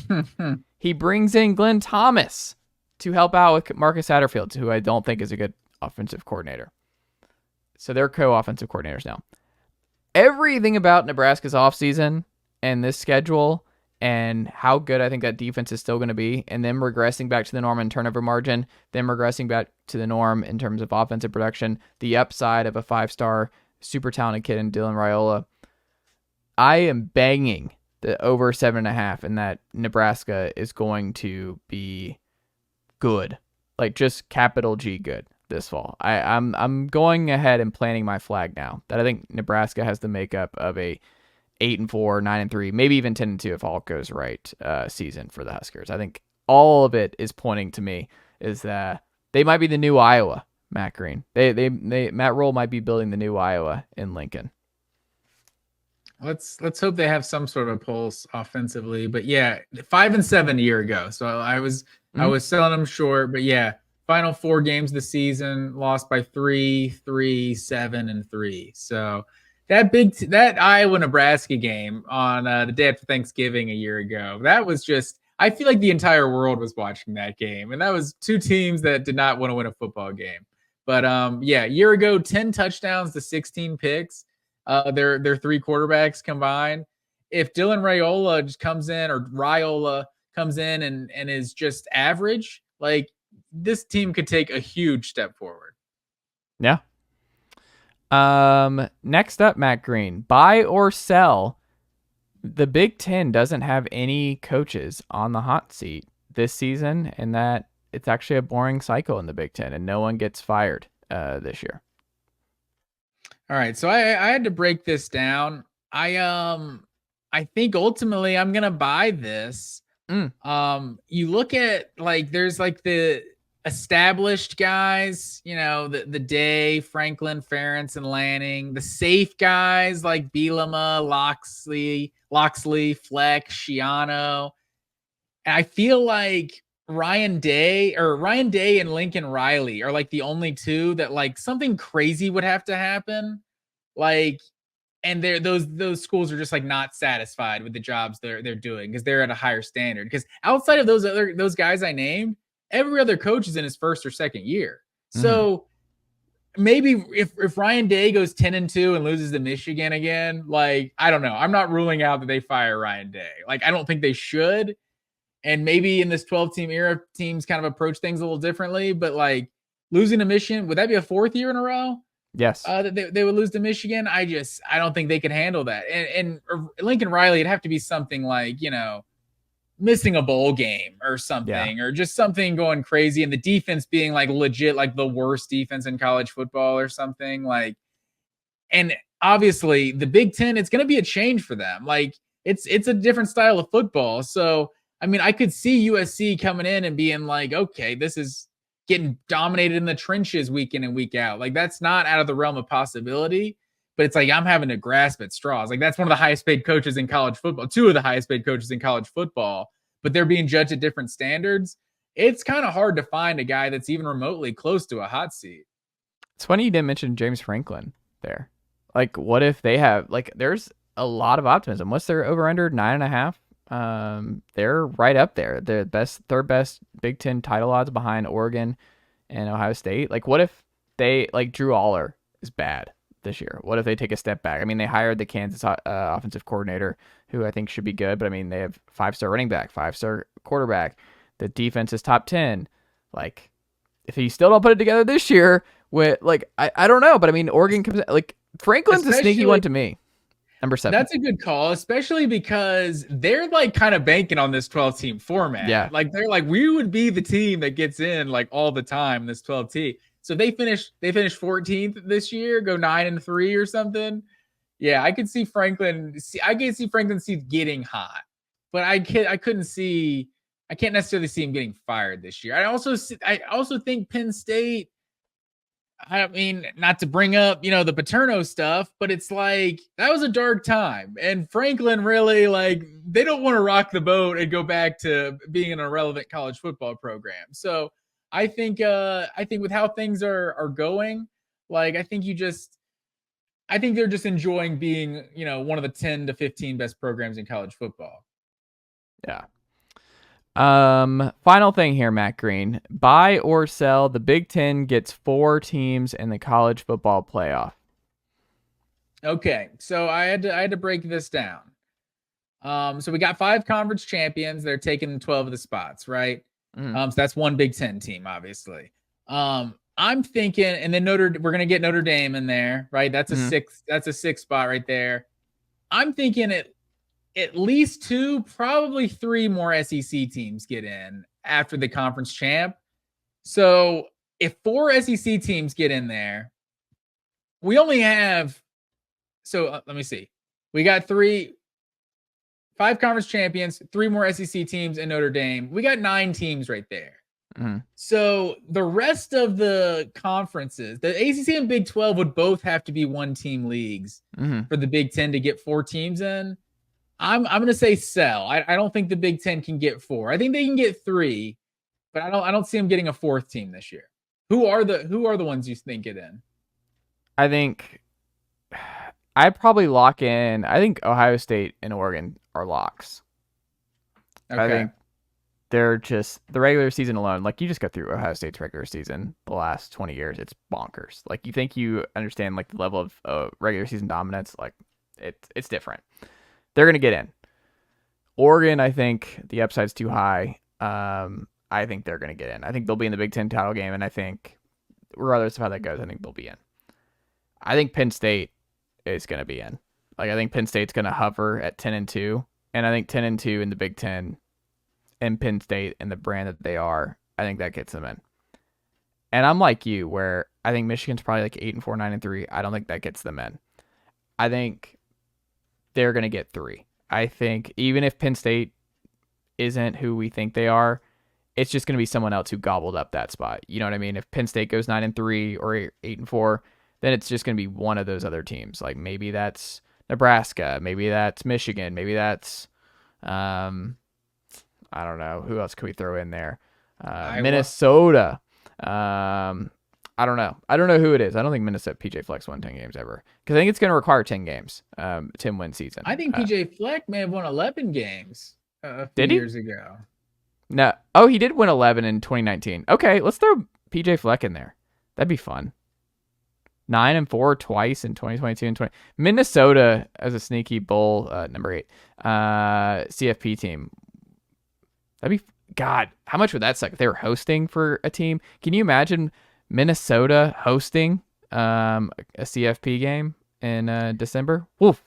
He brings in Glenn Thomas to help out with Marcus Satterfield, who I don't think is a good offensive coordinator. So they're co-offensive coordinators now. Everything about Nebraska's offseason and this schedule and how good I think that defense is still going to be, and them regressing back to the norm in turnover margin, them regressing back to the norm in terms of offensive production, the upside of a 5-star super talented kid in Dylan Raiola. I am banging the over 7.5, and that Nebraska is going to be good, like just capital G good this fall. I'm going ahead and planting my flag now that I think Nebraska has the makeup of a 8-4, 9-3, maybe even 10-2 if all goes right season for the Huskers. I think all of it is pointing to me is that they might be the new Iowa, Matt Green. Matt Rule might be building the new Iowa in Lincoln. Let's hope they have some sort of a pulse offensively. But yeah, 5-7 a year ago. So I was selling them short. But yeah, final 4 games of the season, lost by 3, 3, 7, and 3. So that Iowa Nebraska game on the day after Thanksgiving a year ago, that was just, I feel like the entire world was watching that game, and that was 2 teams that did not want to win a football game. But yeah, a year ago, 10 touchdowns to 16 picks. Their 3 quarterbacks combined. If Dylan Raiola just comes in, or Raiola comes in and is just average, like, this team could take a huge step forward. Yeah. Next up, Matt Green, buy or sell. The Big Ten doesn't have any coaches on the hot seat this season, and that it's actually a boring cycle in the Big Ten, and no one gets fired this year. All right, so I had to break this down. I think ultimately I'm gonna buy this. You look at, like, there's like the established guys, the Day, Franklin, Ferentz, and Lanning. The safe guys like Bielema, Loxley, Fleck, Shiano. And I feel like Ryan Day and Lincoln Riley are like the only 2 that, like, something crazy would have to happen. Like, and those schools are just, like, not satisfied with the jobs they're doing because they're at a higher standard. Because outside of those guys I named, every other coach is in his first or second year. So maybe if Ryan Day goes 10-2 and loses to Michigan again, like, I don't know. I'm not ruling out that they fire Ryan Day. Like, I don't think they should. And maybe in this 12-team era, teams kind of approach things a little differently. But, like, losing to Michigan, would that be a 4th year in a row? Yes. They would lose to Michigan. I don't think they could handle that. And Lincoln Riley, it'd have to be something like, missing a bowl game or something, or just something going crazy, and the defense being, like, legit, like the worst defense in college football or something. Like, and obviously the Big Ten, it's going to be a change for them. Like, it's a different style of football. So, I mean, I could see USC coming in and being like, okay, this is getting dominated in the trenches week in and week out. Like, that's not out of the realm of possibility, but it's like, I'm having to grasp at straws. Like, that's one of the highest paid coaches in college football, 2 of the highest paid coaches in college football, but they're being judged at different standards. It's kind of hard to find a guy that's even remotely close to a hot seat. It's funny you didn't mention James Franklin there. Like, what if they have, like, there's a lot of optimism. What's their over under 9.5? They're right up there. They're third best Big Ten title odds behind Oregon and Ohio State. Like, what if they, like, Drew Aller is bad this year? What if they take a step back? I mean, they hired the Kansas offensive coordinator, who I think should be good, but I mean, they have 5-star running back, 5-star quarterback. The defense is top 10. Like, if you still don't put it together this year, with, like, I don't know, but I mean, Oregon comes, like, Franklin's a sneaky one to me. Number 7. That's a good call, especially because they're, like, kind of banking on this 12-team format. Yeah. Like, they're like, we would be the team that gets in, like, all the time, this 12-team. So they finished 14th this year, go 9-3 or something. Yeah, I could see Franklin getting hot, but I can't necessarily see him getting fired this year. I also think Penn State, I mean, not to bring up, the Paterno stuff, but it's like, that was a dark time. And Franklin really, like, they don't want to rock the boat and go back to being an irrelevant college football program. So I think with how things are going, like, I think they're just enjoying being, one of the 10 to 15 best programs in college football. Yeah. Final thing here, Matt Green. Buy or sell, the Big Ten gets 4 teams in the college football playoff. Okay, so I had to break this down. So we got 5 conference champions. They're taking 12 of the spots, right? So that's one Big Ten team, obviously. I'm thinking, and then we're gonna get Notre Dame in there, right? That's a 6 spot right there. I'm thinking at least 2, probably 3 more SEC teams get in after the conference champ. So if 4 SEC teams get in there, we only have, let me see. We got 5 conference champions, 3 more SEC teams, and Notre Dame. We got 9 teams right there. Mm-hmm. So the rest of the conferences, the ACC and Big 12 would both have to be 1-team leagues for the Big 10 to get 4 teams in. I'm going to say sell. I don't think the Big 10 can get 4. I think they can get 3, but I don't see them getting a 4th team this year. Who are the ones you think get in? I think I'd probably lock in. I think Ohio State and Oregon are locks. Okay. I think they're just the regular season alone. Like, you just go through Ohio State's regular season the last 20 years. It's bonkers. Like, you think you understand like the level of regular season dominance. Like, it's different. They're going to get in. Oregon, I think the upside's too high. I think they're going to get in. I think they'll be in the Big Ten title game, and I think regardless of how that goes, I think they'll be in. I think Penn State is going to be in. Like, I think Penn State's going to hover at 10-2, and I think 10-2 in the Big Ten and Penn State and the brand that they are, I think that gets them in. And I'm like you, where I think Michigan's probably like 8-4, 9-3. I don't think that gets them in. I think they're going to get 3. I think even if Penn State isn't who we think they are, it's just going to be someone else who gobbled up that spot. You know what I mean? If Penn State goes 9-3 or 8-4, then it's just going to be one of those other teams. Like, maybe that's Nebraska, maybe that's Michigan, maybe that's I don't know, who else could we throw in there? Minnesota. I don't know. I don't know who it is. I don't think Minnesota PJ Fleck won 10 games ever, because I think it's going to require 10 games, 10-win season. I think PJ Fleck may have won 11 games a few years ago. No. Oh, he did win 11 in 2019. Okay, let's throw PJ Fleck in there. That'd be fun. 9-4 twice in 2022 and 20. Minnesota as a sneaky bowl, number 8, CFP team. That'd be, God, how much would that suck if they were hosting for a team? Can you imagine Minnesota hosting a CFP game in December? Woof.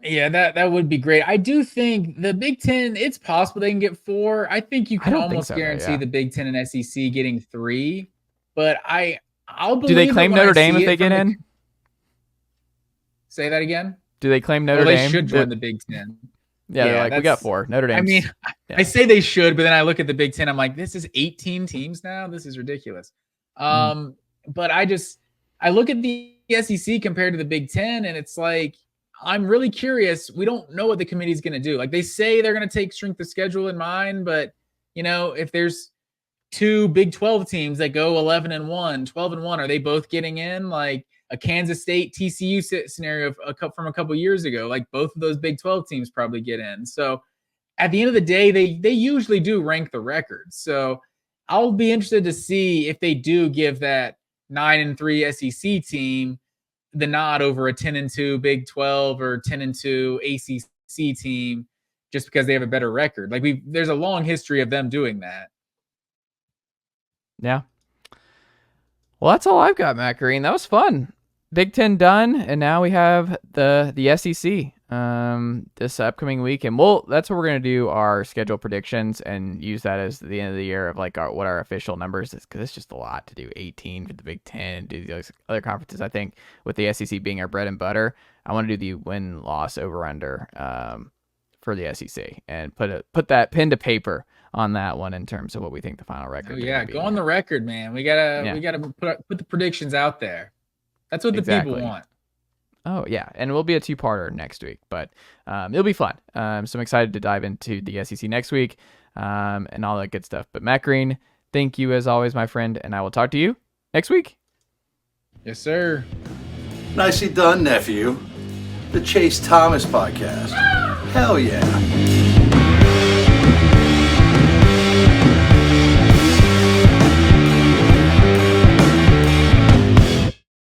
Yeah, that would be great. I do think the Big Ten, it's possible they can get 4. I think you can almost guarantee the Big Ten and SEC getting 3. But I'll believe. Do they claim Notre Dame if they get in? Say that again. Do they claim Notre Dame? They should join the Big Ten. Yeah, they're like, we got 4. Notre Dame. I mean, I say they should, but then I look at the Big Ten. I'm like, this is 18 teams now. This is ridiculous. But I look at the SEC compared to the Big Ten, and it's like, I'm really curious. We don't know what the committee's going to do. Like, they say they're going to take strength of schedule in mind, but if there's 2 Big 12 teams that go 11-1, 12-1, are they both getting in? Like a Kansas State TCU scenario from a couple years ago. Like, both of those Big 12 teams probably get in. So at the end of the day, they usually do rank the records. So I'll be interested to see if they do give that 9-3 SEC team the nod over a 10-2 Big 12 or 10-2 ACC team, just because they have a better record. Like, there's a long history of them doing that. Yeah. Well, that's all I've got, Matt Green. That was fun. Big Ten done, and now we have the SEC this upcoming week, and that's what we're gonna do, our schedule predictions, and use that as the end of the year of like what our official numbers is, because it's just a lot to do. 18 for the Big Ten, do those other conferences. I think with the SEC being our bread and butter, I want to do the win-loss over/under for the SEC and put that pen to paper on that one in terms of what we think the final record. Oh yeah, go on the record, man. We gotta put the predictions out there. That's what the people want. Oh yeah, and it will be a 2-parter next week, but it'll be fun. So I'm excited to dive into the SEC next week and all that good stuff. But Matt Green, thank you as always, my friend, and I will talk to you next week. Yes, sir. Nicely done, nephew. The Chase Thomas Podcast. Hell yeah.